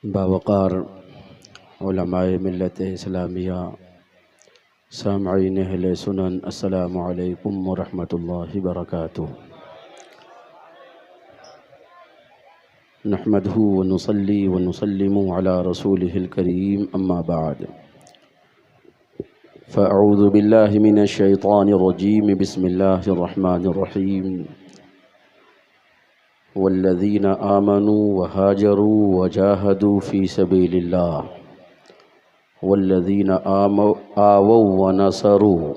باوقار علماء ملت اسلامیہ، سامعین اہل سنن، السلام علیکم ورحمۃ اللہ وبرکاتہ۔ نحمدہ ونصلی ونسلم علی رسولہ الکریم، اما بعد فاعوذ باللہ من الشیطان الرجیم، بسم اللہ الرحمن الرحیم۔ والذین آمنوا وہاجروا وجاہدوا فی سبیل اللہ والذین آووا ونصروا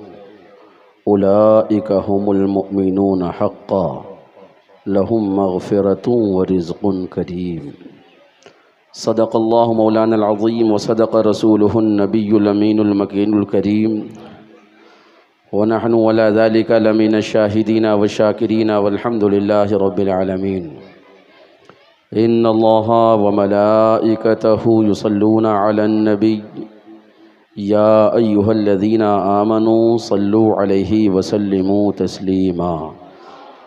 اولئک هم المؤمنون حقا لهم مغفرۃ ورزق کریم۔ صدق اللہ مولانا العظیم وصدق رسولہ النبی الامین المکین الکریم، ونحن ولا ذلك لمن الشاہدین والشاکرین والحمد للہ رب العالمین۔ ان اللہ وملائکتہ یصلون علی النبی یا ایہا الذین آمنوا صلوا علیہ وسلموا تسلیما۔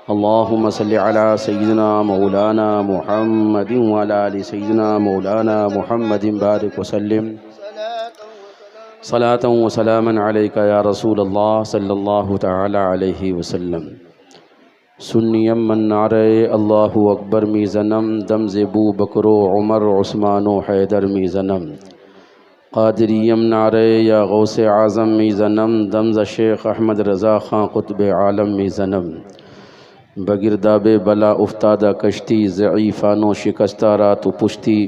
اللہم صل علی سیدنا مولانا محمد وعلی آل سیدنا مولانا محمد بارک وسلم صلاۃ و سلاما علیک یا رسول اللہ صلی اللہ تعالی علیہ وسلم۔ سنیم من نعرہ اللہ اکبر می زنم، دمز بو بکر و عمر عثمان و حیدر می زنم۔ قادریم نعرہ یا غوث اعظم می زنم، دمز شیخ احمد رضا خان قطب عالم می زنم۔ بگرداب بلا افتادہ کشتی، ضعیفان و شکستہ رات و پشتی،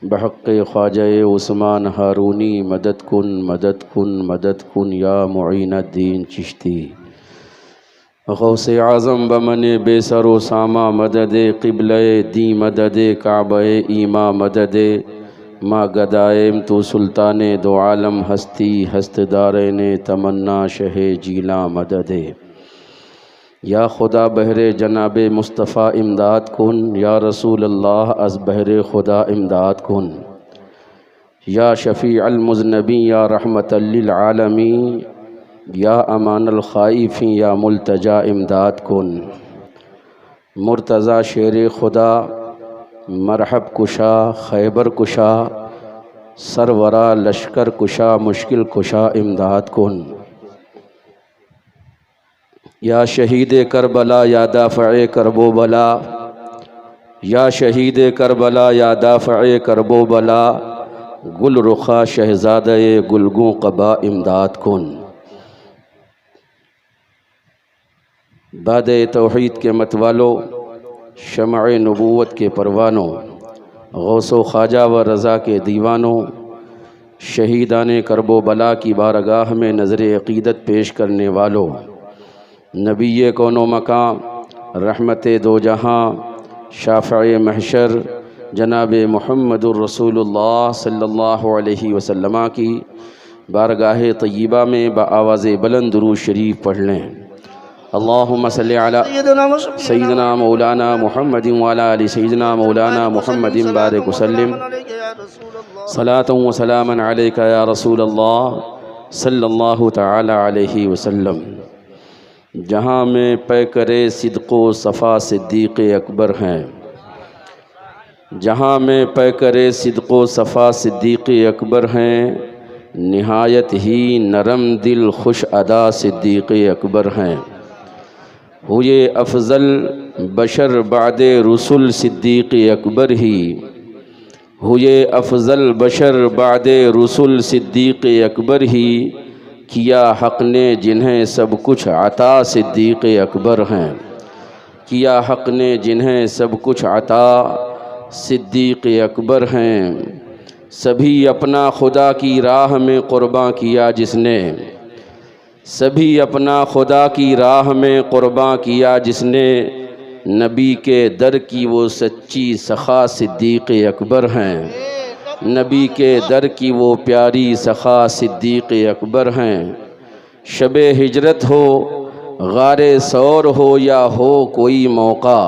بحق خواجہ عثمان ہارونی مدد کن مدد کن مدد کن یا معین الدین چشتی۔ غوث اعظم بمن بے سر و ساما مدد، قبلہ دی مدد، کعبہ ایما مدد، ما گدائم تو سلطان دو عالم، ہستی ہست دارین تمنا شہ جیلاں مدد۔ یا خدا بہر جناب مصطفیٰ امداد کن، یا رسول اللہ از بہر خدا امداد کن۔ یا شفیع المذنبین یا رحمت للعالمین، یا امان الخائفین یا ملتجا امداد کن۔ مرتضی شیر خدا مرحب کشا، خیبر کشا، سرورا لشکر کشا، مشکل کشا امداد کن۔ یا شہید کربلا یا دافع کرب و بلا، یا شہید کربلا یا دافع کرب و بلا، گل رخا شہزادہ گلگوں قبا امداد کن۔ باد توحید کے متوالو، شمع نبوت کے پروانوں، غوث و خواجہ و رضا کے دیوانوں، شہیدان کرب و بلا کی بارگاہ میں نظر عقیدت پیش کرنے والوں، نبی کون و مقام، رحمت دو جہاں، شافع محشر جناب محمد الرسول اللہ صلی اللہ علیہ وسلم کی بارگاہ طیبہ میں بآواز بلند درود شریف پڑھ لیں۔ اللہم صلی علی سیدنا مولانا محمد وعلی آل سیدنا مولانا محمد بارک وسلم صلاۃ و سلاما علیک یا رسول اللہ صلی اللہ تعالی علیہ وسلم۔ جہاں میں پیکر صدق و صفا صدیق اکبر ہیں، جہاں میں پیکر صدق و صفا صدیق اکبر ہیں، نہایت ہی نرم دل خوش ادا صدیق اکبر ہیں۔ ہوئے افضل بشر بعد رسول صدیق اکبر ہی، ہوئے افضل بشر بعد رسول صدیق اکبر ہی، کیا حق نے جنہیں سب کچھ عطا صدیق اکبر ہیں، کیا حق نے جنہیں سب کچھ عطا صدیق اکبر ہیں۔ سبھی اپنا خدا کی راہ میں قرباں کیا جس نے، سبھی اپنا خدا کی راہ میں قرباں کیا جس نے، نبی کے در کی وہ سچی سخا صدیق اکبر ہیں، نبی کے در کی وہ پیاری سخا صدیق اکبر ہیں۔ شب ہجرت ہو، غار ثور ہو یا ہو کوئی موقع،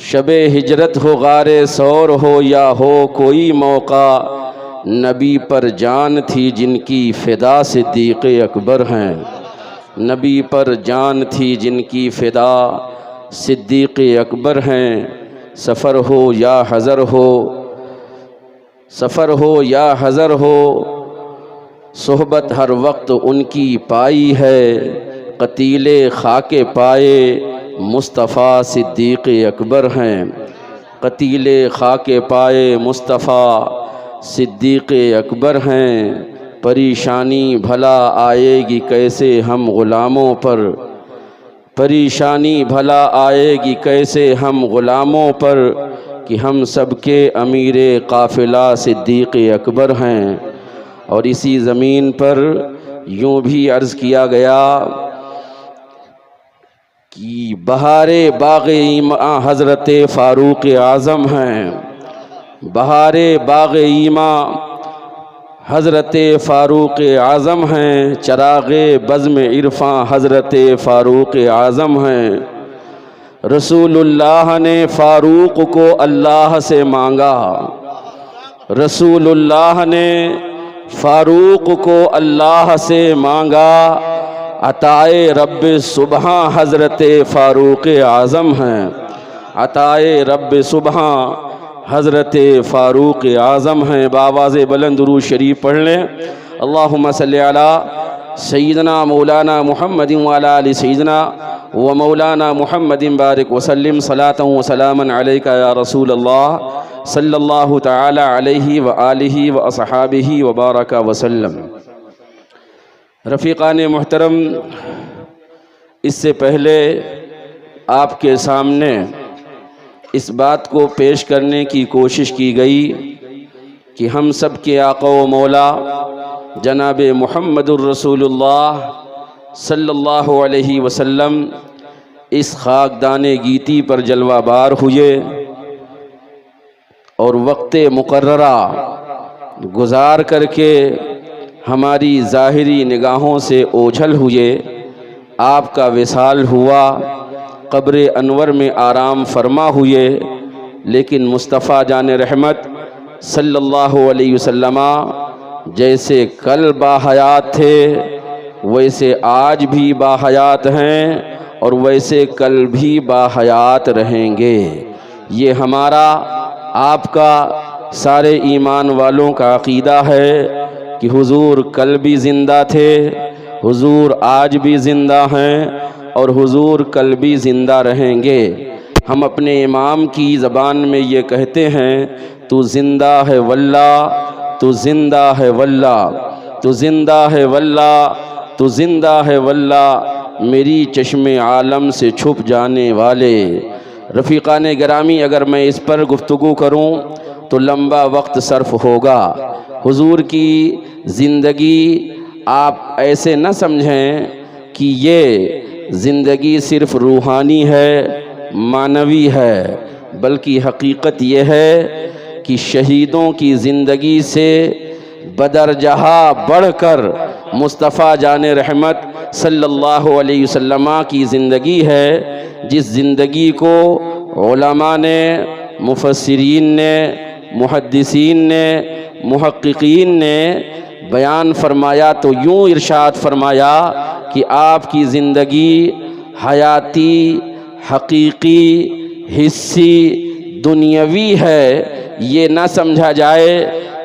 شب ہجرت ہو، غار ثور ہو یا ہو کوئی موقع، نبی پر جان تھی جن کی فدا صدیق اکبر ہیں، نبی پر جان تھی جن کی فدا صدیق اکبر ہیں۔ سفر ہو یا حضر ہو، سفر ہو یا حضر ہو صحبت ہر وقت ان کی پائی ہے، قتیل خاک پائے مصطفیٰ صدیق اکبر ہیں، قتیل خاک پائے مصطفیٰ صدیق اکبر ہیں۔ پریشانی بھلا آئے گی کیسے ہم غلاموں پر، پریشانی بھلا آئے گی کیسے ہم غلاموں پر، کہ ہم سب کے امیر قافلہ صدیق اکبر ہیں۔ اور اسی زمین پر یوں بھی عرض کیا گیا کہ بہار باغ ایماں حضرت فاروق اعظم ہیں، بہار باغ ایماں حضرت فاروق اعظم ہیں، چراغ بزم عرفاں حضرت فاروق اعظم ہیں۔ رسول اللہ نے فاروق کو اللہ سے مانگا، رسول اللہ نے فاروق کو اللہ سے مانگا، عطائے رب سبحاں حضرت فاروق اعظم ہیں، عطائے رب سبحاں حضرت فاروق اعظم ہیں۔ بآواز بلند درود شریف پڑھ لیں۔ اللہم صلی علی سیدنا مولانا محمد وعلی آل سیدنا و مولانا محمد بارک وسلم صلاۃ و سلاما علیک یا رسول اللہ صلی اللہ تعالی علیہ وآلہ واصحابہ وبارک وسلم۔ رفیقان محترم، اس سے پہلے آپ کے سامنے اس بات کو پیش کرنے کی کوشش کی گئی کہ ہم سب کے آقا و مولا جناب محمد الرسول اللہ صلی اللہ علیہ وسلم اس خاکدان گیتی پر جلوہ بار ہوئے اور وقت مقررہ گزار کر کے ہماری ظاہری نگاہوں سے اوجھل ہوئے، آپ کا وصال ہوا، قبر انور میں آرام فرما ہوئے، لیکن مصطفیٰ جان رحمت صلی اللہ علیہ وسلم جیسے کل باحیات تھے ویسے آج بھی باحیات ہیں اور ویسے کل بھی باحیات رہیں گے۔ یہ ہمارا آپ کا سارے ایمان والوں کا عقیدہ ہے کہ حضور کل بھی زندہ تھے، حضور آج بھی زندہ ہیں اور حضور کل بھی زندہ رہیں گے۔ ہم اپنے امام کی زبان میں یہ کہتے ہیں، تو زندہ ہے واللہ، تو زندہ ہے واللہ، تو زندہ ہے واللہ، تو زندہ ہے واللہ، میری چشم عالم سے چھپ جانے والے۔ رفیقان گرامی، اگر میں اس پر گفتگو کروں تو لمبا وقت صرف ہوگا۔ حضور کی زندگی آپ ایسے نہ سمجھیں کہ یہ زندگی صرف روحانی ہے، معنوی ہے، بلکہ حقیقت یہ ہے کہ شہیدوں کی زندگی سے بدرجہ بڑھ کر مصطفیٰ جان رحمت صلی اللہ علیہ وسلم کی زندگی ہے، جس زندگی کو علماء نے، مفسرین نے، محدثین نے، محققین نے بیان فرمایا تو یوں ارشاد فرمایا کہ آپ کی زندگی حیاتی، حقیقی، حسی، دنیاوی ہے۔ یہ نہ سمجھا جائے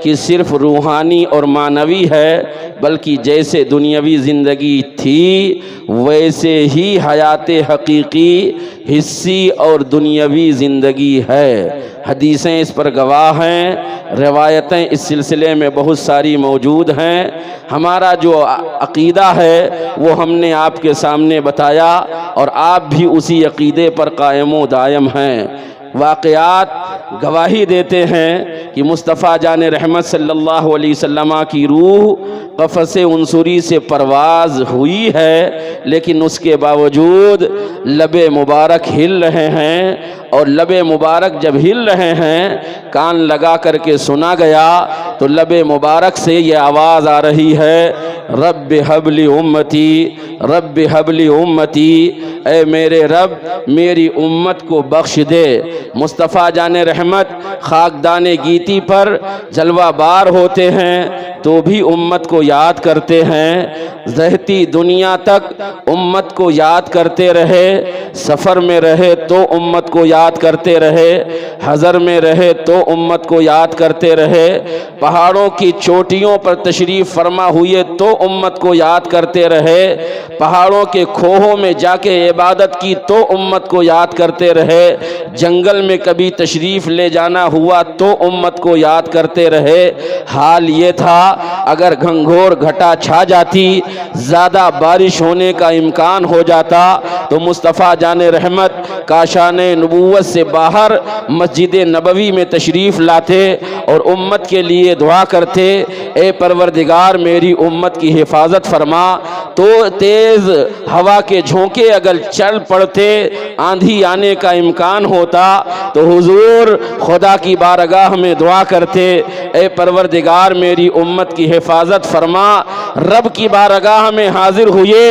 کہ صرف روحانی اور معنوی ہے، بلکہ جیسے دنیاوی زندگی تھی ویسے ہی حیات حقیقی، حسی اور دنیاوی زندگی ہے۔ حدیثیں اس پر گواہ ہیں، روایتیں اس سلسلے میں بہت ساری موجود ہیں۔ ہمارا جو عقیدہ ہے وہ ہم نے آپ کے سامنے بتایا اور آپ بھی اسی عقیدے پر قائم و دائم ہیں۔ واقعات گواہی دیتے ہیں کہ مصطفیٰ جان رحمت صلی اللہ علیہ وسلم کی روح قفس عنصری سے پرواز ہوئی ہے، لیکن اس کے باوجود لب مبارک ہل رہے ہیں، اور لب مبارک جب ہل رہے ہیں کان لگا کر کے سنا گیا تو لب مبارک سے یہ آواز آ رہی ہے، رب ہب لی امتی، رب ہب لی امتی، اے میرے رب میری امت کو بخش دے۔ مصطفیٰ جان رحمت خاکدان گیتی پر جلوہ بار ہوتے ہیں تو بھی امت کو یاد کرتے ہیں، رہتی دنیا تک امت کو یاد کرتے رہے، سفر میں رہے تو امت کو یاد کرتے رہے، حضر میں رہے تو امت کو یاد کرتے رہے، پہاڑوں کی چوٹیوں پر تشریف فرما ہوئے تو امت کو یاد کرتے رہے، پہاڑوں کے کھوہوں میں جا کے عبادت کی تو امت کو یاد کرتے رہے، جنگل میں کبھی تشریف لے جانا ہوا تو امت کو یاد کرتے رہے۔ حال یہ تھا اگر گھنگھور گھٹا چھا جاتی، زیادہ بارش ہونے کا امکان ہو جاتا تو مصطفیٰ جان رحمت کاشان نبوت سے باہر مسجد نبوی میں تشریف لاتے اور امت کے لیے دعا کرتے، اے پروردگار میری امت کی حفاظت فرما۔ تو تیز ہوا کے جھونکے اگر چل پڑتے، آندھی آنے کا امکان ہوتا تو حضور خدا کی بارگاہ میں دعا کرتے، اے پروردگار میری امت کی حفاظت فرما۔ رب کی بارگاہ میں حاضر ہوئے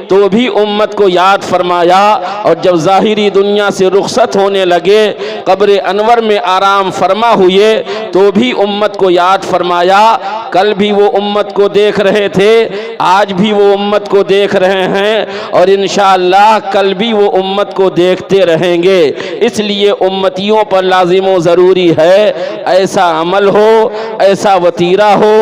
تو بھی امت کو یاد فرمایا، اور جب ظاہری دنیا سے رخصت ہونے لگے، قبر انور میں آرام فرما ہوئے تو بھی امت کو یاد فرمایا۔ کل بھی وہ امت کو دیکھ رہے تھے، آج بھی وہ امت کو دیکھ رہے ہیں، اور انشاءاللہ کل بھی وہ امت کو دیکھتے رہیں گے۔ اس لیے امتیوں پر لازم و ضروری ہے ایسا عمل ہو، ایسا وتیرہ ہو،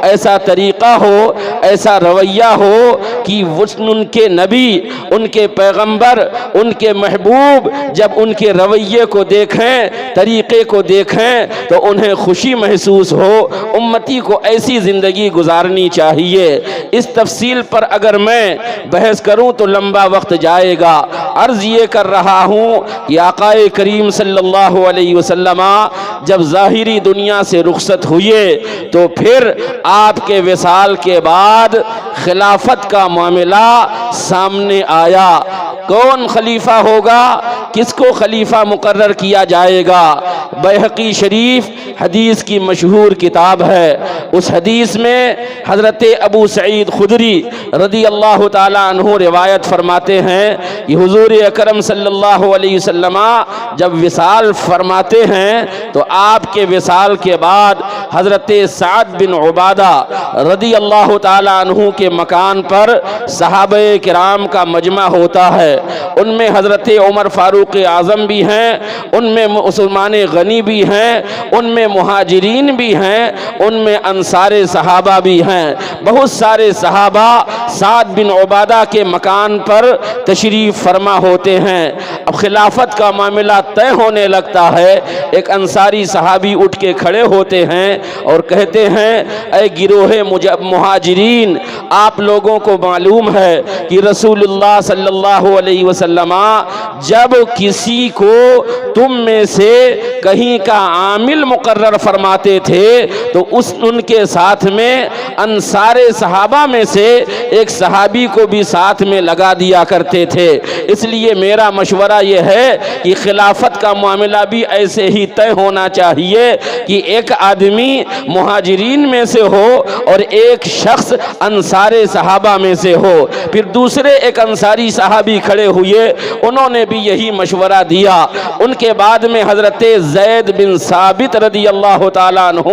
ایسا طریقہ ہو، ایسا رویہ ہو کہ ان کے نبی، ان کے پیغمبر، ان کے محبوب جب ان کے رویے کو دیکھیں، طریقے کو دیکھیں تو انہیں خوشی محسوس ہو۔ امتی کو ایسی زندگی گزارنی چاہیے۔ اس تفصیل پر اگر میں بحث کروں تو لمبا وقت جائے گا۔ عرض یہ کر رہا ہوں کہ آقا کریم صلی اللہ علیہ وسلم جب ظاہری دنیا سے رخصت ہوئے تو پھر آپ کے وصال کے بعد خلافت کا معاملہ سامنے آیا۔ کون خلیفہ ہوگا، کس کو خلیفہ مقرر کیا جائے گا؟ بیہقی شریف حدیث کی مشہور کتاب ہے، اس حدیث میں حضرت ابو سعید خدری رضی اللہ تعالیٰ عنہ روایت فرماتے ہیں کہ حضور اکرم صلی اللہ علیہ وسلم جب وصال فرماتے ہیں تو آپ کے وصال کے بعد حضرت سعد بن عبادہ رضی اللہ تعالیٰ عنہ کے مکان پر صحابہ کرام کا مجمع ہوتا ہے۔ ان میں حضرت عمر فاروق اعظم بھی ہیں، ان میں عثمان غنی بھی ہیں، ان میں مہاجرین بھی ہیں، ان میں انصار صحابہ بھی ہیں۔ بہت سارے صحابہ سعد بن عبادہ کے مکان پر تشریف فرما ہوتے ہیں۔ اب خلافت کا معاملہ طے ہونے لگتا ہے، ایک انصاری صحابی اٹھ کے کھڑے ہوتے ہیں اور کہتے ہیں، اے گروہ مہاجرین، آپ لوگوں کو معلوم ہے کہ رسول اللہ صلی اللہ علیہ وسلم جب کسی کو تم میں سے کہیں کا عامل مقرر فرماتے تھے تو ان کے ساتھ میں انصار صحابہ میں سے ایک صحابی کو بھی ساتھ میں لگا دیا کرتے تھے۔ اس لیے میرا مشورہ یہ ہے کہ خلافت کا معاملہ بھی ایسے ہی طے ہونا چاہیے کہ ایک آدمی مہاجرین میں سے ہو اور ایک شخص انصار صحابہ میں سے ہو۔ پھر دوسرے ایک انصاری صحابی کھڑے ہوئے، انہوں نے بھی یہی مشورہ دیا۔ ان کے بعد میں حضرت زید بن ثابت رضی اللہ تعالیٰ عنہ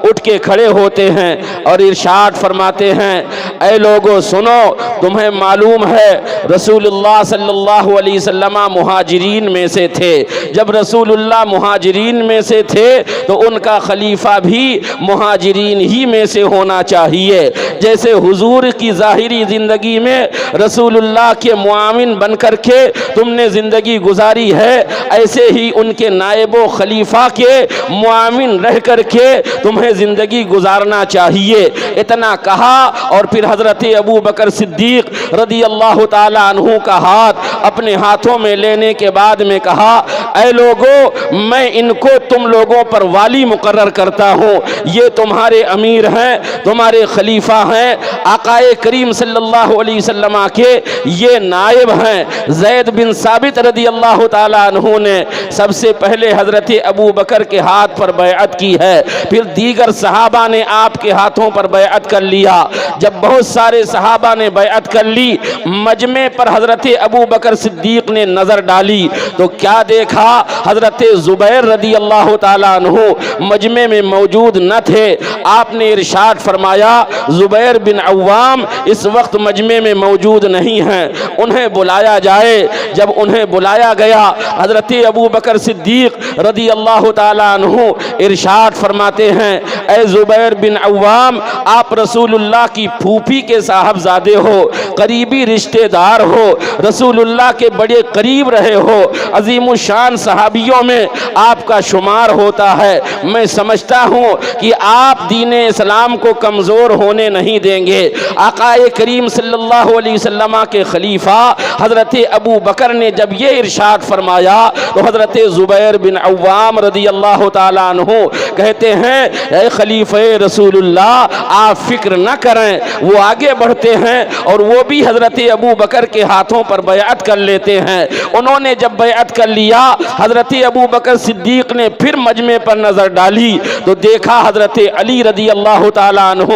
اٹھ کے کھڑے ہوتے ہیں اور ارشاد فرماتے ہیں، اے لوگو سنو، تمہیں معلوم ہے رسول اللہ صلی اللہ علیہ وسلم مہاجرین میں سے تھے۔ جب رسول اللہ مہاجرین میں سے تھے تو ان کا خلیفہ بھی مہاجرین ہی میں سے ہونا چاہیے۔ جیسے حضور کی ظاہری زندگی میں رسول اللہ کے معاون بن کر کے تم نے زندگی گزاری ہے، ایسے ہی ان کے نائب و خلیفہ کے معاون رہ کر کے تمہیں زندگی گزارنا چاہیے۔ اتنا کہا اور پھر حضرت ابو بکر صدیق رضی اللہ تعالی عنہ کا ہاتھ اپنے ہاتھوں میں لینے کے بعد میں کہا، اے لوگو، میں ان کو تم لوگوں پر والی مقرر کرتا ہوں، یہ تمہارے امیر ہیں، تمہارے خلیفہ ہیں، آقا کریم صلی اللہ علیہ وسلم کے یہ نائب ہیں۔ زید بن ثابت رضی اللہ تعالی عنہ نے سب سے پہلے حضرت ابو بکر کے ہاتھ پر بیعت کی ہے، پھر دیگر صحابہ نے آپ کے ہاتھوں پر بیعت کر لیا۔ جب بہت سارے صحابہ نے بیعت کر لی، مجمع پر حضرت ابو بکر بکر صدیق نے نظر ڈالی تو کیا دیکھا؟ حضرت زبیر رضی اللہ تعالیٰ عنہ مجمع میں موجود نہ تھے۔ آپ نے ارشاد فرمایا زبیر بن عوام اس وقت مجمع میں موجود نہیں ہیں، انہیں بلایا جائے۔ جب انہیں بلایا گیا حضرت ابو بکر صدیق رضی اللہ تعالیٰ عنہ ارشاد فرماتے ہیں اے زبیر بن عوام، آپ رسول اللہ کی پھوپھی کے صاحبزادے ہو، قریبی رشتہ دار ہو، رسول اللہ کے بڑے قریب رہے ہو، عظیم الشان صحابیوں میں آپ کا شمار ہوتا ہے۔ میں سمجھتا ہوں کہ آپ دین اسلام کو کمزور ہونے نہیں دیں گے۔ آقا کریم صلی اللہ علیہ وسلم کے خلیفہ حضرت ابو بکر نے جب یہ ارشاد فرمایا تو حضرت زبیر بن عوام رضی اللہ تعالیٰ عنہ کہتے ہیں اے خلیفہ رسول اللہ آپ فکر نہ کریں۔ وہ آگے بڑھتے ہیں اور وہ بھی حضرت ابو بکر کے ہاتھوں پر بیعت کر لیتے ہیں۔ انہوں نے جب بیعت کر لیا حضرت ابو بکر صدیق نے پھر مجمع پر نظر ڈالی تو دیکھا حضرت علی رضی اللہ تعالیٰ عنہ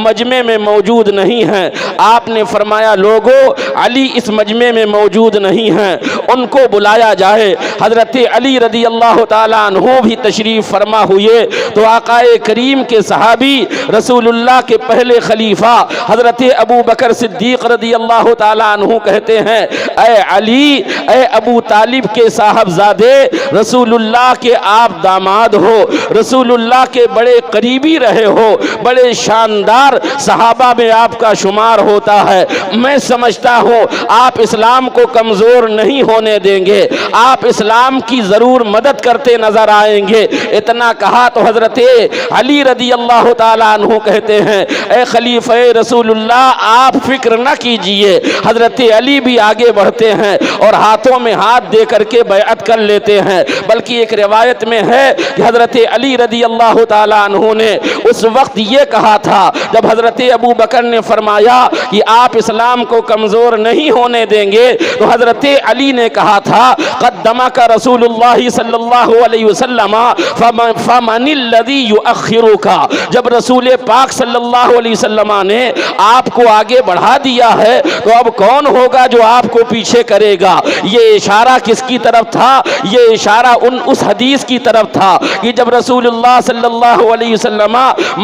مجمع میں موجود نہیں ہیں۔ آپ نے فرمایا لوگو علی اس مجمع میں موجود نہیں ہیں، ان کو بلایا جائے۔ حضرت علی رضی اللہ تعالیٰ عنہ بھی تشریف فرما ہوئے تو آقا کریم کے صحابی رسول اللہ کے پہلے خلیفہ حضرت ابو بکر صدیق رضی اللہ تعالیٰ عنہ کہتے ہیں اے علی، اے ابو طالب کے صاحبزادے، رسول اللہ کے آپ داماد ہو، رسول اللہ کے بڑے قریبی رہے ہو، بڑے شاندار صحابہ میں آپ کا شمار ہوتا ہے۔ میں سمجھتا ہوں آپ اسلام کو کمزور نہیں ہونے دیں گے، آپ اسلام کی ضرور مدد کرتے نظر آئیں گے۔ اتنا کہا تو حضرت علی رضی اللہ تعالیٰ عنہ کہتے ہیں اے خلیفہ رسول اللہ آپ فکر نہ کیجئے۔ حضرت علی بھی آگے بڑھتے ہیں اور ہاتھوں میں ہاتھ دے کر کے بیعت کر لیتے ہیں۔ بلکہ ایک روایت میں ہے کہ حضرت علی رضی اللہ تعالیٰ عنہ نے اس وقت یہ کہا تھا جب حضرت ابو بکر نے فرمایا کہ آپ اسلام کو کمزور نہیں ہونے دیں گے تو حضرت علی نے کہا تھا قدمک رسول اللہ صلی اللہ علیہ وسلم فمن الذی یؤخرک، جب رسول پاک صلی اللہ علیہ وسلم نے آپ کو آگے بڑھا دیا ہے تو اب کون ہوگا جو آپ کو پیچھے کرے گا؟ یہ اشارہ کس کی طرف تھا؟ یہ اشارہ اس حدیث کی طرف تھا کہ جب رسول اللہ صلی اللہ علیہ وسلم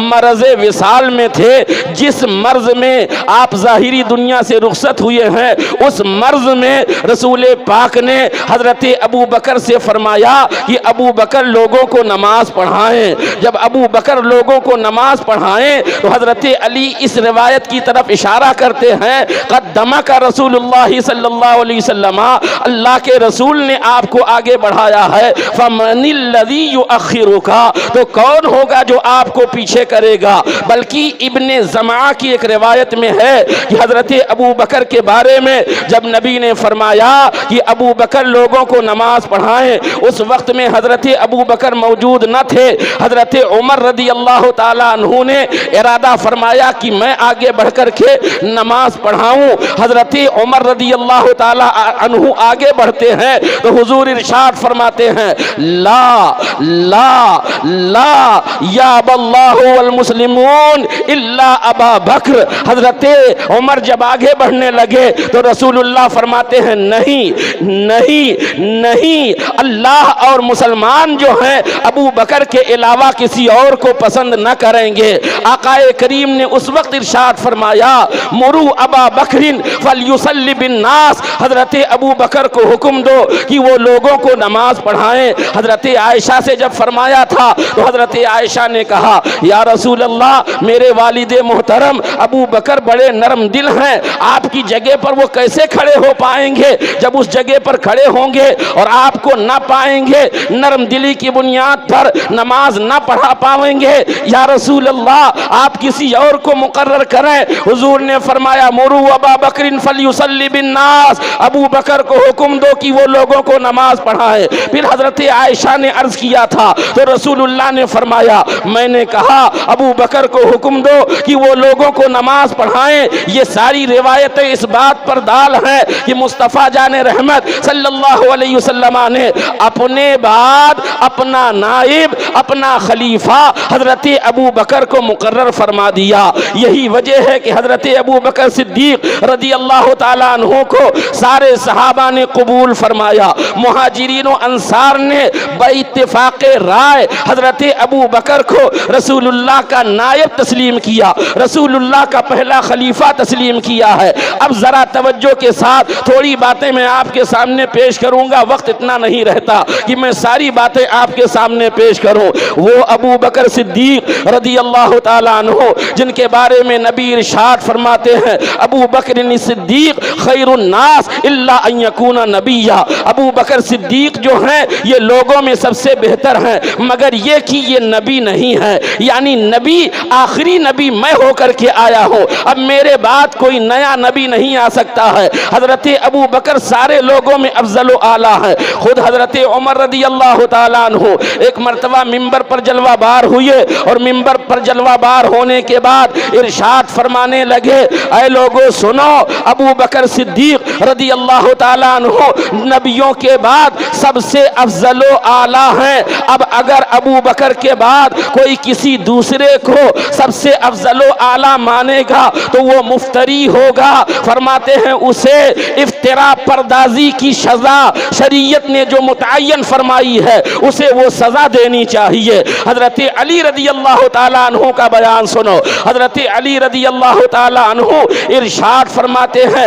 مرض وصال میں تھے، جس مرض میں آپ ظاہری دنیا سے رخصت ہوئے ہیں، اس مرض میں رسول پاک نے حضرت ابو بکر سے فرمایا کہ ابو بکر لوگوں کو نماز پڑھائیں۔ جب ابو بکر لوگوں کو نماز پڑھائیں تو حضرت علی اس روایت کی طرف اشارہ کرتے ہیں قدمک رسول اللہ صلی اللہ علیہ وسلم، اللہ کے رسول نے آپ کو آگے بڑھایا ہے، فمن الذی یؤخرک، تو کون ہوگا جو آپ کو پیچھے کرے گا؟ بلکہ ابن زمعہ کی ایک روایت میں ہے کہ حضرت ابو بکر کے بارے میں جب نبی نے فرمایا کہ ابو بکر لوگوں کو نماز پڑھائیں، اس وقت میں حضرت ابو بکر موجود نہ تھے۔ حضرت عمر رضی اللہ تعالیٰ عنہ نے ارادہ فرمایا کہ میں آگے بڑھ کر کے نماز پڑھاؤں۔ حضرت عمر رضی اللہ تعالیٰ عنہ آگے بڑھتے ہیں تو حضور ارشاد فرماتے ہیں لا لا لا یاب اللہ والمسلمون الا ابا بکر۔ حضرت عمر جب آگے بڑھنے لگے تو رسول اللہ فرماتے ہیں نہیں نہیں نہیں، اللہ اور مسلمان جو ہیں ابو بکر کے علاوہ کسی اور کو پسند نہ کریں گے۔ آقا کریم نے اس وقت ارشاد فرمایا مرو ابا بکر فلیصلی بالناس، حضرت ابو بکر کو حکم دو کہ وہ لوگوں کو نماز پڑھائیں۔ حضرت عائشہ سے جب فرمایا تھا تو حضرت عائشہ نے کہا یا رسول اللہ میرے والد محترم ابو بکر بڑے نرم دل ہیں، آپ کی جگہ پر وہ کیسے کھڑے ہو پائیں گے؟ جب اس جگہ پر کھڑے ہوں گے اور آپ کو نہ پائیں گے، نرم دلی کی بنیاد پر نماز نہ پڑھا پائیں گے، یا رسول اللہ آپ کسی اور کو مقرر کریں۔ حضور نے فرمایا مرو ابا بکر فلیصلی بالناس، ابو بکر کو حکم دو کہ وہ لوگوں کو نماز پڑھائے۔ پھر حضرت عائشہ نے عرض کیا تھا تو رسول اللہ نے فرمایا میں نے کہا ابو بکر کو حکم دو کہ وہ لوگوں کو نماز پڑھائیں۔ یہ ساری روایتیں اس بات پر دال ہیں کہ مصطفیٰ جان رحمت صلی اللہ علیہ وسلم نے اپنے اپنے بعد اپنا نائب اپنا خلیفہ حضرت ابو بکر کو مقرر فرما دیا۔ یہی وجہ ہے کہ حضرت ابو بکر صدیق رضی اللہ تعالیٰ عنہ کو سارے صحابہ نے قبول فرمایا، مہاجرین و انصار نے باتفاق رائے حضرت ابو بکر کو رسول اللہ کا نائب تسلیم کیا، رسول اللہ کا پہلا خلیفہ تسلیم کیا ہے۔ اب ذرا توجہ کے ساتھ تھوڑی باتیں میں آپ کے سامنے پیش کروں گا، وقت اتنا نہیں رہتا کہ میں ساری باتیں آپ کے سامنے پیش کروں۔ وہ ابو بکر صدیق رضی اللہ تعالیٰ عنہ جن کے بارے میں نبی ارشاد فرماتے ہیں ابو بکر صدیق خیر الناس الا ان یکون نبیا، ابو بکر صدیق جو ہیں یہ لوگوں میں سب سے بہتر ہیں مگر یہ کہ یہ نبی نہیں ہے، یعنی نبی آخری نبی میں ہو کر کے آیا ہوں، اب میرے بعد کوئی نیا نبی نہیں آ سکتا ہے۔ حضرت ابو بکر سارے لوگوں میں افضل و اعلیٰ ہے۔ خود حضرت عمر رضی اللہ تعالیٰ عنہ ایک مرتبہ ممبر پر جلوہ بار ہوئے اور ممبر پر جلوہ بار ہونے کے بعد ارشاد فرمانے لگے اے لوگو سنو، ابو بکر صدیق رضی اللہ تعالیٰ عنہ نبیوں کے بعد سب سے افضل و اعلیٰ ہیں، اب اگر ابو بکر کے بعد کوئی کسی دوسرے کو سب سے افضل و اعلیٰ مانے گا تو وہ مفتری ہوگا۔ فرماتے ہیں اسے افتراء پردازی کی سزا شریعت نے جو متعین فرمائی ہے اسے وہ سزا دینی چاہیے۔ حضرت علی رضی اللہ تعالیٰ عنہ کا بیان سنو، حضرت علی رضی اللہ تعالیٰ عنہ ارشاد فرماتے ہیں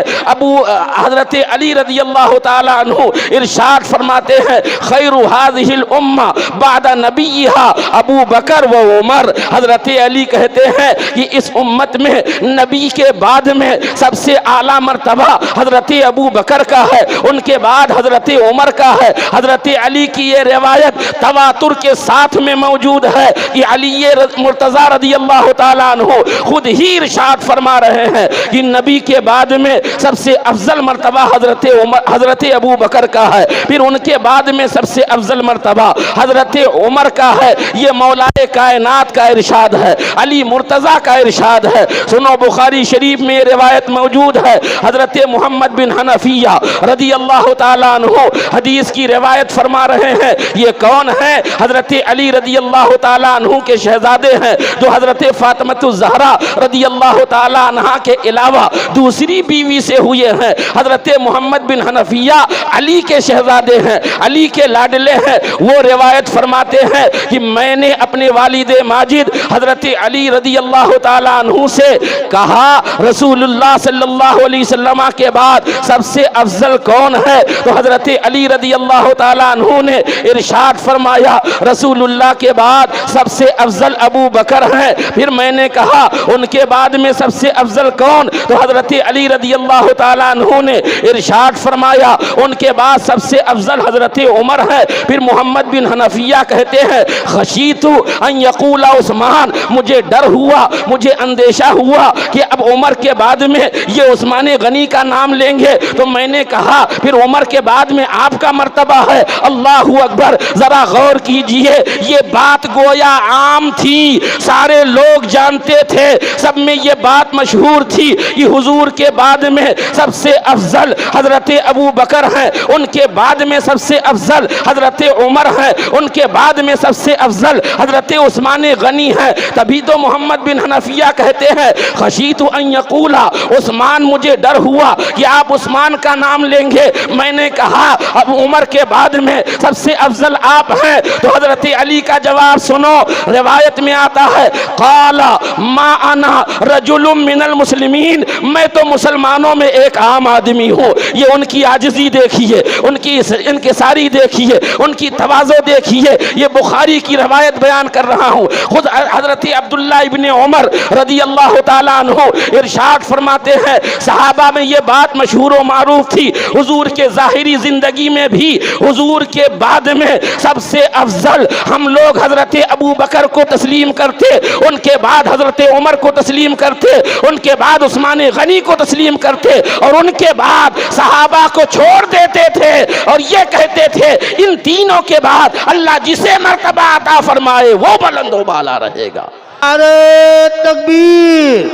حضرت علی رضی اللہ تعالیٰ عنہ ارشاد فرماتے ہیں خیر هذه الامہ بعد نبیہا ابو بکر و عمر، حضرت علی کہتے ہیں کہ اس امت میں نبی کے بعد میں سب سے اعلیٰ مرتبہ حضرت ابو بکر کا ہے، ان کے بعد حضرت عمر کا ہے۔ حضرت علی کی یہ روایت تواتر کے ساتھ میں موجود ہے کہ علی مرتضی رضی اللہ تعالیٰ عنہ خود ہی ارشاد فرما رہے ہیں کہ نبی کے بعد میں سب سے افضل مرتبہ حضرت ابو بکر کا ہے، پھر ان کے بعد میں سب سے افضل مرتبہ حضرت عمر کا ہے۔ یہ مولا کائنات کا ارشاد ہے، علی مرتضی کا ارشاد ہے۔ سنو بخاری شریف میں یہ روایت موجود ہے، حضرت محمد بن حنفیہ رضی اللہ تعالیٰ عنہ حدیث کی روایت فرما رہے ہیں۔ یہ کون ہے؟ حضرت علی رضی اللہ تعالیٰ عنہ کے شہزادے ہیں جو حضرت فاطمہ الزہرا رضی اللہ تعالیٰ عنہ کے علاوہ دوسری بیوی سے ہوئے ہیں۔ حضرت محمد بن حنفیہ علی کے شہزادے ہیں، علی کے لاڈلے ہیں۔ وہ روایت فرماتے ہیں کہ میں نے اپنے والد ماجد حضرت علی رضی اللہ تعالیٰ عنہ سے کہا رسول اللہ صلی اللہ علیہ وسلم کے بعد سب سے افضل کون ہے؟ تو حضرت علی رضی اللہ تعالیٰ عنہ نے ارشاد فرمایا رسول اللہ کے بعد سب سے افضل ابو بکر ہیں۔ پھر میں نے کہا ان کے بعد میں سب سے افضل کون؟ تو حضرت علی رضی اللہ تعالیٰ عنہ نے ارشاد فرمایا ان کے بعد سب سے افضل حضرت عمر ہے۔ پھر محمد بن حنفیہ کہتے ہیں خشیت ان یقول عثمان، مجھے ڈر ہوا، مجھے اندیشہ ہوا کہ اب عمر کے بعد میں یہ عثمان غنی کا نام لیں گے، تو میں نے کہا پھر عمر کے بعد میں آپ کا مرتبہ ہے۔ اللہ اکبر، ذرا غور کیجئے، یہ بات گویا عام تھی، سارے لوگ جانتے تھے، سب میں یہ بات مشہور تھی کہ حضور کے بعد میں سب سے افضل حضرت ابو بکر ہیں، ان کے بعد میں سب سے افضل حضرت عمر ہیں، ان کے بعد میں سب سے افضل حضرت عثمان غنی ہیں۔ تبھی تو محمد بن حنفیہ کہتے ہیں خشیت ان یقول عثمان، مجھے ڈر ہوا کہ آپ عثمان کا نام لیں گے۔ میں نے کہا اب عمر کے بعد میں سب سے افضل آپ ہیں، تو حضرت علی کا جواب سنو، روایت میں آتا ہے قال ما انا رجل من المسلمین، میں تو مسلمانوں میں ایک عام آدمی ہوں۔ یہ ان کی عاجزی دیکھیے، ان کی انکساری دیکھیے، ان کی تواضع دیکھیے، یہ بخاری کی روایت بیان کر رہا ہوں۔ خود حضرت عبداللہ ابن عمر رضی اللہ تعالیٰ عنہ ارشاد فرماتے ہیں صحابہ میں یہ بات مشہور و معروف تھی، حضور کے ظاہری زندگی میں بھی حضور کے بعد میں سب سے افضل ہم لوگ حضرت ابو بکر کو تسلیم کرتے، ان کے بعد حضرت عمر کو تسلیم کرتے، ان کے بعد عثمان غنی کو تسلیم کرتے، اور ان کے بعد صحابہ کو چھوڑ دیتے تھے اور یہ کہتے تھے ان تینوں کے بعد اللہ جسے مرتبہ عطا فرمائے وہ بلند و بالا رہے گا۔ نعرہ تکبیر،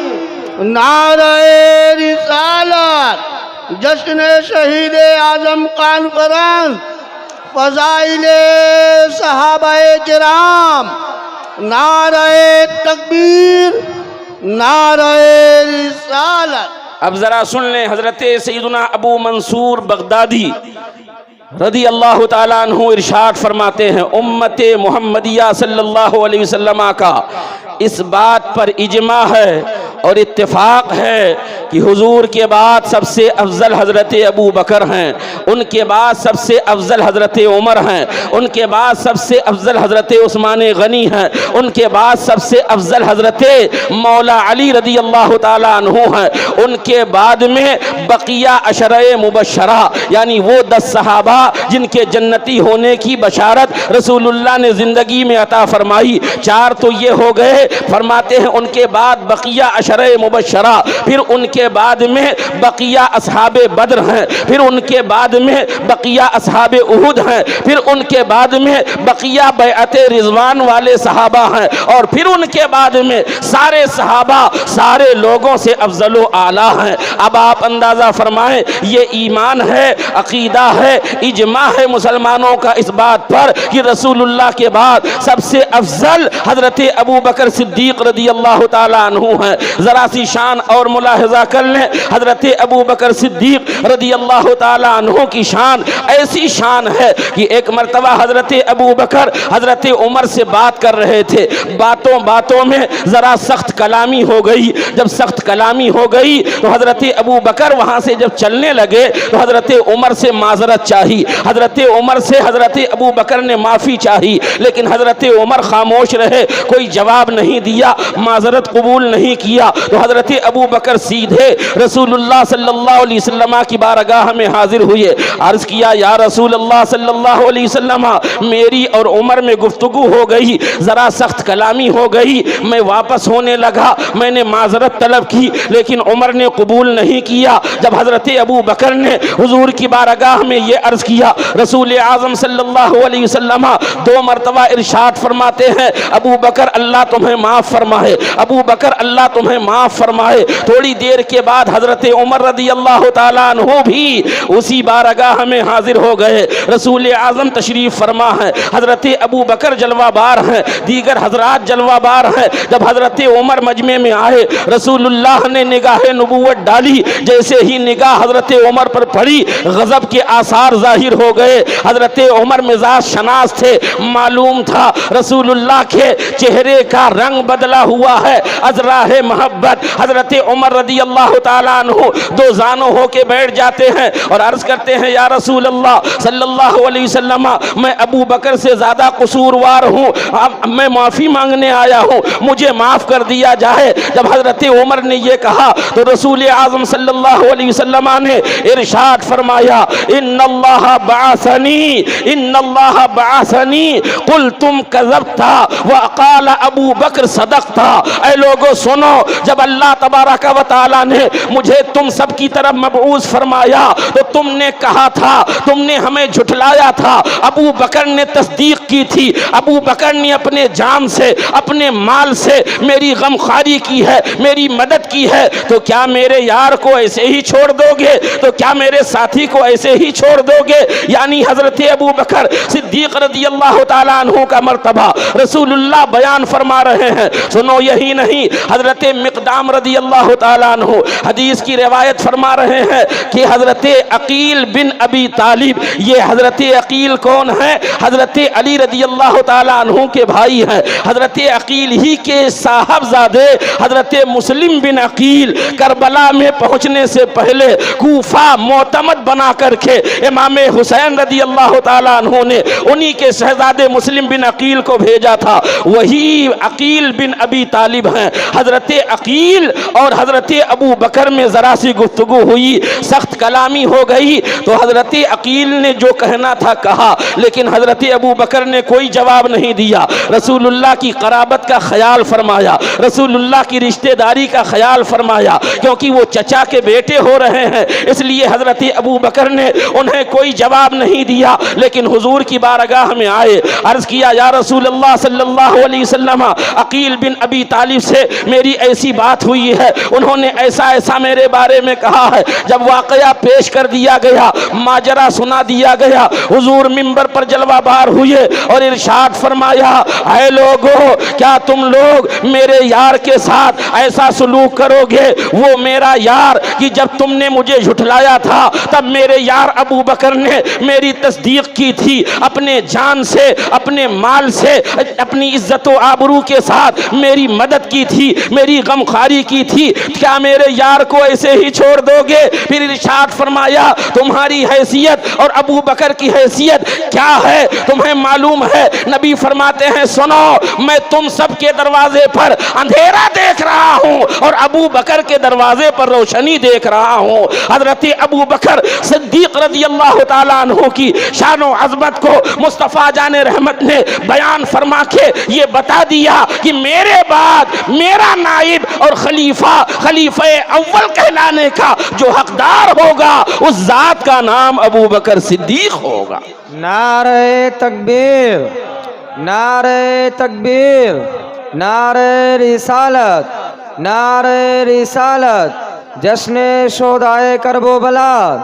نعرہ رسالت، جشن شہید اعظم کانفرنس، فضائل صحابہ کرام، نعرہ تکبیر، نعرہ رسالت۔ اب ذرا سن لیں، حضرت سیدنا ابو منصور بغدادی رضی اللہ تعالیٰ عنہ ارشاد فرماتے ہیں، امت محمدیہ صلی اللہ علیہ وسلم کا اس بات پر اجماع ہے اور اتفاق ہے کہ حضور کے بعد سب سے افضل حضرت ابو بکر ہیں، ان کے بعد سب سے افضل حضرت عمر ہیں، ان کے بعد سب سے افضل حضرت عثمان غنی ہیں، ان کے بعد سب سے افضل حضرت مولا علی رضی اللہ تعالیٰ عنہ ہیں، ان کے بعد میں بقیہ عشرہ مبشرہ یعنی وہ 10 صحابہ جن کے جنتی ہونے کی بشارت رسول اللہ نے زندگی میں عطا فرمائی۔ 4 تو یہ ہو گئے، فرماتے ہیں ان کے بعد بقیہ عشرہ مبشرہ، پھر ان کے بعد میں بقیہ اصحاب بدر ہیں، پھر ان کے بعد میں بقیہ اصحاب احد ہیں، پھر ان کے بعد میں بقیہ بیعت رضوان والے صحابہ ہیں، اور پھر ان کے بعد میں سارے صحابہ سارے لوگوں سے افضل و اعلیٰ ہیں۔ اب آپ اندازہ فرمائیں، یہ ایمان ہے، عقیدہ ہے، اجماع ہے مسلمانوں کا اس بات پر کہ رسول اللہ کے بعد سب سے افضل حضرت ابو بکر صدیق رضی اللہ تعالیٰ عنہ ہیں۔ ذرا سی شان اور ملاحظہ کر لیں، حضرت ابو بکر صدیق رضی اللہ تعالیٰ عنہ کی شان ایسی شان ہے کہ ایک مرتبہ حضرت ابو بکر حضرت عمر سے بات کر رہے تھے، باتوں میں ذرا سخت کلامی ہو گئی۔ جب سخت کلامی ہو گئی تو حضرت ابو بکر وہاں سے جب چلنے لگے تو حضرت عمر سے معذرت چاہی، حضرت عمر سے حضرت ابو بکر نے معافی چاہی، لیکن حضرت عمر خاموش رہے، کوئی جواب نہیں دیا، معذرت قبول نہیں کیا۔ تو حضرت ابو بکر سیدھے رسول اللہ صلی اللہ علیہ وسلم کی بارگاہ میں حاضر ہوئے، عرض کیا یا رسول اللہ صلی اللہ علیہ وسلم، میری اور عمر میں گفتگو ہو گئی، ذرا سخت کلامی ہو گئی، میں واپس ہونے لگا، میں نے معذرت طلب کی لیکن عمر نے قبول نہیں کیا۔ جب حضرت ابو بکر نے حضور کی بارگاہ میں یہ عرض کیا، رسول اعظم صلی اللہ علیہ وسلم 2 مرتبہ ارشاد فرماتے ہیں، ابو بکر اللہ تمہیں معاف فرمائے، ابو بکر اللہ تمہیں معاف فرمائے۔ تھوڑی دیر کے بعد حضرت عمر رضی اللہ تعالیٰ عنہ بھی اسی بارگاہ میں حاضر ہو گئے۔ رسول اعظم تشریف فرما ہے، حضرت ابو بکر جلوہ بار ہیں، دیگر حضرات جلوہ بار ہیں۔ جب حضرت عمر مجمع میں آئے، رسول اللہ نے نگاہ نبوت ڈالی، جیسے ہی نگاہ حضرت عمر پر پڑی غضب کے آثار ظاہر ہو گئے۔ حضرت عمر مزاج شناس تھے، معلوم تھا رسول اللہ کے چہرے کا رنگ بدلا ہوا ہے، از راہ محبت حضرت عمر رضی اللہ تعالیٰ عنہ 2 زانو ہو کے بیٹھ جاتے ہیں اور عرض کرتے ہیں یا رسول اللہ صلی اللہ علیہ وسلم، میں ابو بکر سے زیادہ قصوروار ہوں، میں معافی مانگنے آیا ہوں، مجھے معاف کر دیا جائے۔ جب حضرت عمر نے یہ کہا تو رسول اعظم صلی اللہ علیہ وسلم نے ارشاد فرمایا، ان اللہ بعثنی قلتم کذبتا وقال ابو بکر صدقتا۔ اے لوگو سنو، جب اللہ تبارک و تعالی نے مجھے تم سب کی طرف مبعوث فرمایا تو تم نے کہا تھا، تم نے ہمیں جھٹلایا تھا، ابو بکر نے تصدیق کی تھی، ابو بکر نے اپنے جان سے اپنے مال سے میری غمخواری کی ہے، میری مدد کی ہے، تو کیا میرے یار کو ایسے ہی چھوڑ دو گے؟ تو کیا میرے ساتھی کو ایسے ہی چھوڑ دو گے؟ یعنی حضرت ابو بکر صدیق رضی اللہ تعالیٰ عنہ کا مرتبہ رسول اللہ بیان فرما رہے ہیں۔ سنو، یہی نہیں، حضرت مقدام رضی اللہ تعالیٰ عنہ حدیث کی روایت فرما رہے ہیں کہ حضرت عقیل بن ابی طالب، یہ حضرت عقیل کون ہے؟ حضرت علی رضی اللہ تعالیٰ عنہ کے بھائی ہیں۔ حضرت عقیل ہی کے صاحبزادے حضرت مسلم بن عقیل کربلا میں پہنچنے سے پہلے کوفہ معتمد بنا کر کے امام حسین رضی اللہ تعالیٰ عنہ نے انہی کے شہزادے مسلم بن عقیل کو بھیجا تھا، وہی عقیل بن ابی طالب ہیں۔ حضرت عقیل اور حضرت ابو بکر میں ذرا سی گفتگو ہوئی، سخت کلامی ہو گئی، تو حضرت عقیل نے جو کہنا تھا کہا، لیکن حضرت ابو بکر نے کوئی جواب نہیں دیا۔ رسول اللہ کی قرابت کا خیال فرمایا، رسول اللہ کی رشتہ داری کا خیال فرمایا، کیونکہ وہ چچا کے بیٹے ہو رہے ہیں، اس لیے حضرت ابو بکر نے انہیں کوئی جواب نہیں دیا، لیکن حضور کی بارگاہ میں آئے، عرض کیا یا رسول اللہ صلی اللہ علیہ وسلم، عقیل بن ابی طالب سے میری ایسی بات ہوئی ہے، انہوں نے ایسا ایسا میرے بارے میں کہا ہے۔ جب واقعہ پیش کر دیا گیا، ماجرا سنا دیا گیا، حضور منبر پر جلوہ بار ہوئے اور ارشاد فرمایا، اے لوگو کیا تم لوگ میرے یار کے ساتھ ایسا سلوک کرو گے؟ وہ میرا یار کہ جب تم نے مجھے جھٹلایا تھا تب میرے یار ابو بکر نے میری تصدیق کی تھی، اپنے جان سے، اپنے مال سے، اپنی عزت و آبرو کے ساتھ میری مدد کی تھی، میری غمخواری کی تھی، کیا میرے یار کو ایسے ہی چھوڑ دو گے؟ پھر ارشاد فرمایا، تمہاری حیثیت اور ابو بکر کی حیثیت کیا ہے تمہیں معلوم ہے؟ نبی فرماتے ہیں، سنو، میں تم سب کے دروازے پر اندھیرا دیکھ رہا ہوں اور ابو بکر کے دروازے پر روشنی دیکھ رہا ہوں۔ حضرت ابو بکر صدیق رضی اللہ تعالیٰ عنہ کی شان و عظمت کو مصطفیٰ جان رحمت نے بیان فرما کے یہ بتا دیا کہ میرے بعد میرا نائب اور خلیفہ اول کہلانے کا جو حقدار ہوگا اس ذات کا نام ابو بکر صدیق ہوگا۔ نعرہ تکبیر، نعرہ تکبیر، نعرہ رسالت، نعرہ رسالت، جشن شہدائے کرب و بلا،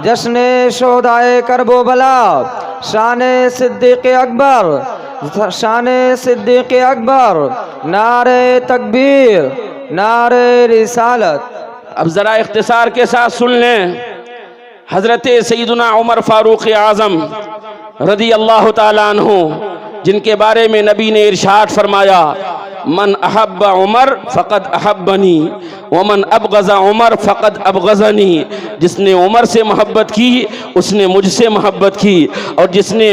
جشن شہدائے کرب و بلا، شان صدیق اکبر، شان صدیق اکبر، نعرہ تکبیر، نعرہ رسالت۔ اب ذرا اختصار کے ساتھ سن لیں، حضرت سیدنا عمر فاروق اعظم رضی اللہ تعالیٰ عنہ، جن کے بارے میں نبی نے ارشاد فرمایا، من احب عمر فقد احبنی ومن ابغض عمر فقد ابغضنی، جس نے عمر سے محبت کی اس نے مجھ سے محبت کی، اور جس نے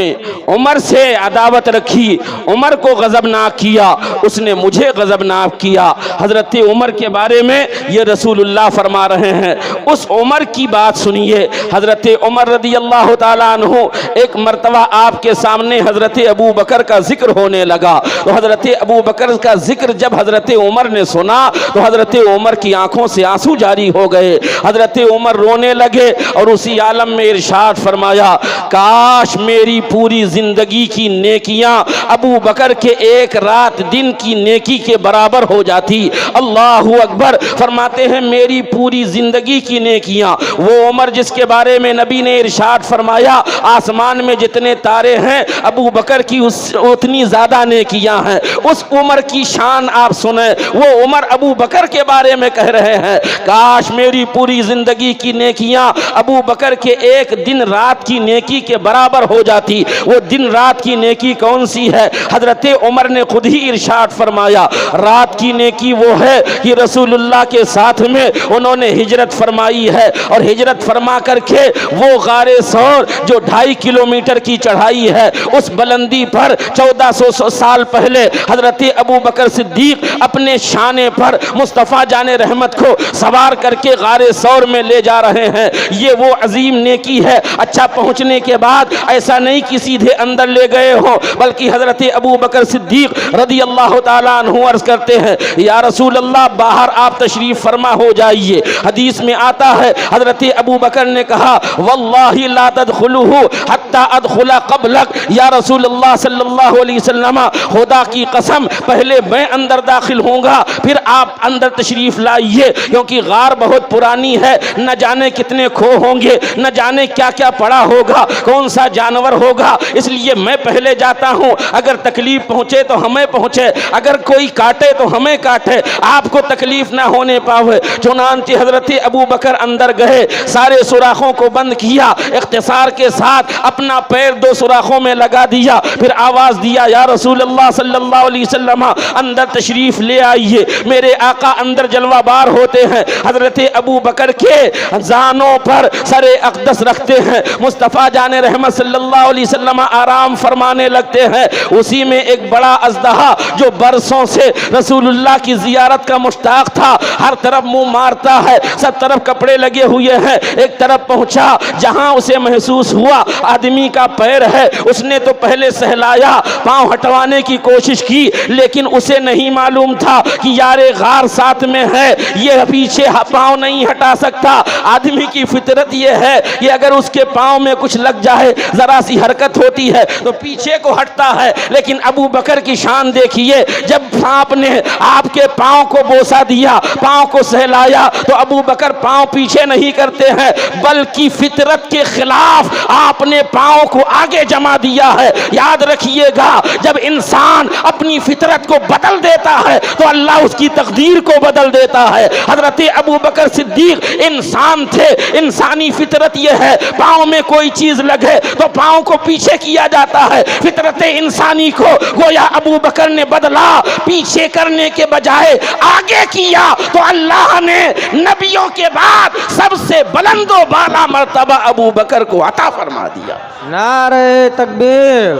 عمر سے عداوت رکھی، عمر کو غضبناک کیا، اس نے مجھے غضبناک کیا۔ حضرت عمر کے بارے میں یہ رسول اللہ فرما رہے ہیں۔ اس عمر کی بات سنیے، حضرت عمر رضی اللہ تعالیٰ عنہ، ایک مرتبہ آپ کے سامنے حضرت ابو بکر کا ذکر ہونے لگا، تو حضرت ابو بکر کا ذکر جب حضرت عمر نے سنا تو حضرت عمر کی آنکھوں سے آنسو جاری ہو گئے، حضرت عمر رونے لگے اور اسی عالم میں ارشاد فرمایا، کاش میری پوری زندگی کی نیکیاں ابو بکر کے ایک رات دن کی نیکی کے برابر ہو جاتی۔ اللہ اکبر۔ فرماتے ہیں میری پوری زندگی کی نیکیاں، وہ عمر جس کے بارے میں نبی نے ارشاد فرمایا آسمان میں جتنے تارے ہیں ابو بکر کی اتنی زیادہ نیکیاں ہیں، اس عمر کی شان آپ سنیں۔ وہ عمر ابو بکر کے بارے میں کہہ رہے ہیں، کاش میری پوری زندگی کی نیکیاں ابو بکر کے ایک دن رات کی نیکی کے برابر ہو جاتی۔ وہ دن رات کی نیکی کون سی ہے؟ حضرت عمر نے خود ہی ارشاد فرمایا، رات کی نیکی وہ ہے کہ رسول اللہ کے ساتھ میں انہوں نے ہجرت فرمائی ہے، اور ہجرت فرما کر کے وہ غار ثور جو 2.5 کلومیٹر کی چڑھائی ہے، اس بلندی پر 1400 سال پہلے حضرت ابو بکر صدیق اپنے شانے پر مصطفیٰ جان رحمت کو سوار کر کے غار ثور میں لے جا رہے ہیں۔ یہ وہ عظیم نیکی ہے۔ اچھا، پہنچنے کے بعد ایسا نہیں کہ سیدھے اندر لے گئے ہو، بلکہ حضرت ابو بکر صدیق رضی اللہ تعالیٰ عنہ عرض کرتے ہیں، یا رسول اللہ باہر آپ تشریف فرما ہو جائیے۔ حدیث میں آتا ہے حضرت ابو بکر نے کہا، واللہ لا تدخلوہ حتی ادخل قبلک، یا رسول اللہ صلی اللہ علیہ وسلم خدا کی قسم پہلے میں اندر داخل ہوں گا پھر آپ اندر تشریف لائیے، کیونکہ غار بہت پرانی ہے، نہ جانے کتنے کھو ہوں گے، نہ جانے کیا کیا پڑا ہوگا، کون سا جانور ہوگا، اس لیے میں پہلے جاتا ہوں۔ اگر تکلیف پہنچے تو ہمیں پہنچے، اگر کوئی کاٹے تو ہمیں کاٹے، آپ کو تکلیف نہ ہونے پاوے۔ چنانچہ حضرت ابو بکر اندر گئے، سارے سوراخوں کو بند کیا، اختصار کے ساتھ اپنا پیر 2 سوراخوں میں لگا دیا، پھر آواز دیا، یا رسول اللہ صلی اللہ علیہ وسلم اندر تشریف لے آئیے۔ میرے آقا اندر جلوہ بار ہوتے ہیں، حضرت ابو بکر کے زانوں پر سر اقدس رکھتے ہیں، مصطفیٰ جان رحمت صلی اللہ علیہ وسلم آرام فرمانے لگتے ہیں۔ اسی میں ایک بڑا اژدہا جو برسوں سے رسول اللہ کی زیارت کا مشتاق تھا، ہر طرف منہ مارتا ہے، سب طرف کپڑے لگے ہوئے ہیں، ایک طرف پہنچا جہاں اسے محسوس ہوا آدمی کا پیر ہے، اس نے تو پہلے سہلایا، پاؤں ہٹوانے کی کوشش کی، لیکن اسے نہیں معلوم تھا کہ یار غار ساتھ میں ہے، ہے یہ پیچھے پاؤں نہیں ہٹا سکتا. آدمی کی فطرت یہ ہے کہ اگر اس کے پاؤں میں کچھ لگ جائے, ذرا سی حرکت ہوتی ہے تو پیچھے کو ہٹتا ہے. لیکن ابو بکر کی شان دیکھیے, جب سانپ نے آپ کے پاؤں کو بوسا دیا, پاؤں کو سہلایا, تو ابو بکر پاؤں پیچھے نہیں کرتے ہیں, بلکہ فطرت کے خلاف آپ نے پاؤں کو آگے جما دیا ہے. یاد رکھیے گا, جب انسان اپنی فطرت کو بدل دیتا ہے تو اللہ اس کی تقدیر کو بدل دیتا ہے. حضرت ابو بکر صدیق انسان تھے, انسانی فطرت یہ ہے پاؤں میں کوئی چیز لگے تو پاؤں کو پیچھے کیا جاتا ہے. فطرت انسانی کو گویا ابو بکر نے بدلا, پیچھے کرنے کے بجائے آگے کیا, تو اللہ نے نبیوں کے بعد سب سے بلند و بالا مرتبہ ابو بکر کو عطا فرما دیا. نعرہ تکبیر,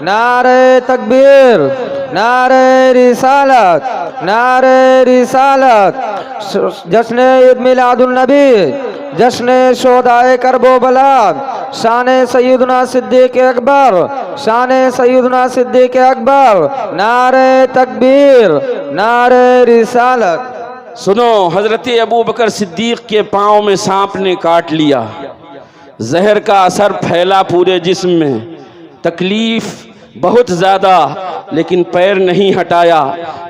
نعرہ تکبیر, نعرہ رسالت, نعرہ رسالت. جشن عید میلاد النبی, جشن شہدائے کرب و بلا, شان سیدنا صدیق اکبر, شان سیدنا صدیق اکبر. نعرہ تکبیر, نعرہ رسالت. سنو, حضرت ابو بکر صدیق کے پاؤں میں سانپ نے کاٹ لیا, زہر کا اثر پھیلا پورے جسم میں, تکلیف بہت زیادہ, لیکن پیر نہیں ہٹایا.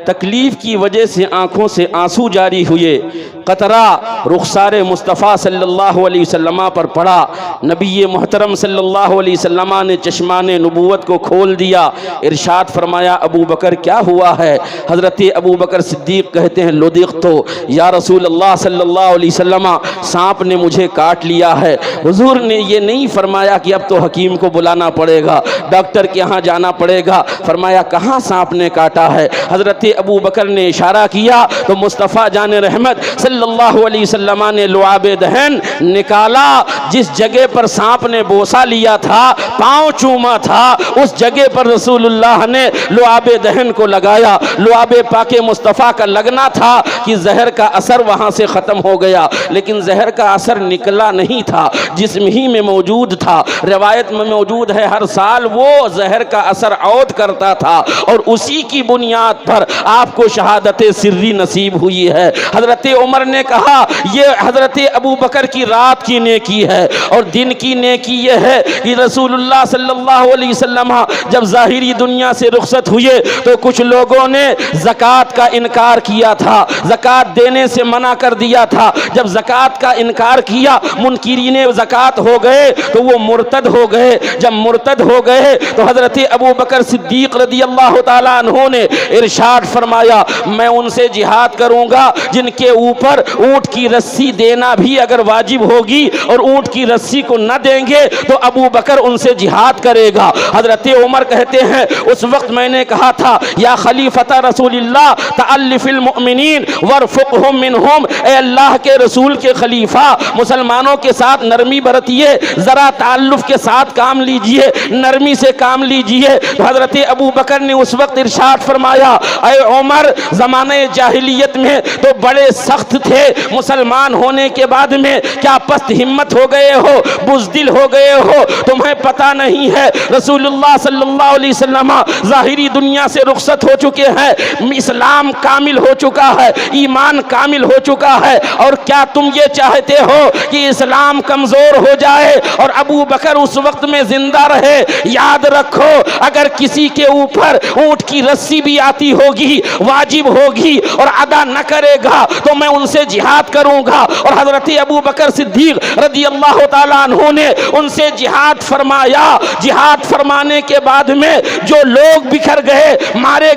تکلیف کی وجہ سے آنکھوں سے آنسو جاری ہوئے, قطرہ رخسار مصطفیٰ صلی اللہ علیہ وسلم پر پڑا. نبی محترم صلی اللہ علیہ وسلم نے چشمان نبوت کو کھول دیا, ارشاد فرمایا ابو بکر کیا ہوا ہے؟ حضرت ابو بکر صدیق کہتے ہیں لدغتو یا رسول اللہ صلی اللہ علیہ وسلم, سانپ نے مجھے کاٹ لیا ہے. حضور نے یہ نہیں فرمایا کہ اب تو حکیم کو بلانا پڑے گا, ڈاکٹر کے یہاں جانا پڑے گا. فرمایا کہاں سانپ نے کاٹا ہے؟ حضرت ابو بکر نے اشارہ کیا تو مصطفیٰ جان رحمت صلی اللہ علیہ وسلم نے لعاب دہن نکالا. جس جگہ پر سانپ نے بوسا لیا تھا, پاؤں چوما تھا, اس جگہ پر رسول اللہ نے لعاب دہن کو لگایا. لعاب پاک مصطفیٰ کا لگنا تھا کہ زہر کا اثر وہاں سے ختم ہو گیا, لیکن زہر کا اثر نکلا نہیں تھا, جسم ہی میں موجود تھا. روایت میں موجود ہے ہر سال وہ زہر کا اثر عود کرتا تھا, اور اسی کی بنیاد پر آپ کو شہادت سری نصیب ہوئی ہے. حضرت عمر نے کہا یہ حضرت ابو بکر کی رات کی نیکی ہے, اور دن کی نیکی یہ ہے کہ رسول اللہ صلی اللہ علیہ وسلم جب ظاہری دنیا سے رخصت ہوئے تو کچھ لوگوں نے زکوٰۃ کا انکار کیا تھا, زکوٰۃ دینے سے منع کر دیا تھا. جب زکوٰۃ کا انکار کیا, منکرین زکوٰۃ ہو گئے تو وہ مرتد ہو گئے. جب مرتد ہو گئے تو حضرت ابو بکر صدیق رضی اللہ تعالیٰ عنہ نے ارشاد فرمایا میں ان سے جہاد کروں گا جن کے اوپر اونٹ کی رسی دینا بھی اگر واجب ہوگی, اور اونٹ کی رسی کو نہ دیں گے تو ابو بکر ان سے جہاد کرے گا. حضرت عمر کہتے ہیں اس وقت میں نے کہا تھا یا خلیفۃ رسول اللہ تعلف المؤمنین وارفقہم منہم, اے اللہ کے رسول کے خلیفہ مسلمانوں کے ساتھ نرمی برتیے, ذرا تعلف کے ساتھ کام لیجئے, نرمی سے کام لیجئے. تو حضرت ابو بکر نے اس وقت ارشاد فرمایا اے عمر, زمانہ جاہلیت میں تو بڑے سخت تھے, مسلمان ہونے کے بعد میں کیا پست ہمت ہو گئے ہو, بزدل ہو گئے ہو, تمہیں پتہ نہیں ہے رسول اللہ صلی اللہ علیہ وسلم ظاہری دنیا سے رخصت ہو چکے ہیں, اسلام کامل ہو چکا ہے, ایمان کامل ہو چکا ہے, اور کیا تم یہ چاہتے ہو کہ اسلام کمزور ہو جائے اور ابو بکر اس وقت میں زندہ رہے؟ یاد رکھو اگر کسی کے اوپر اونٹ کی رسی بھی آتی ہوگی, واجب ہوگی, اور ادا نہ کرے گا تو میں ان سے جہاد کروں گا. اور حضرت ابو بکر صدیق رضی اللہ تعالیٰ عنہ نے ان سے جہاد فرمایا. جہاد فرمانے کے بعد میں جو لوگ بکھر گئے, مارے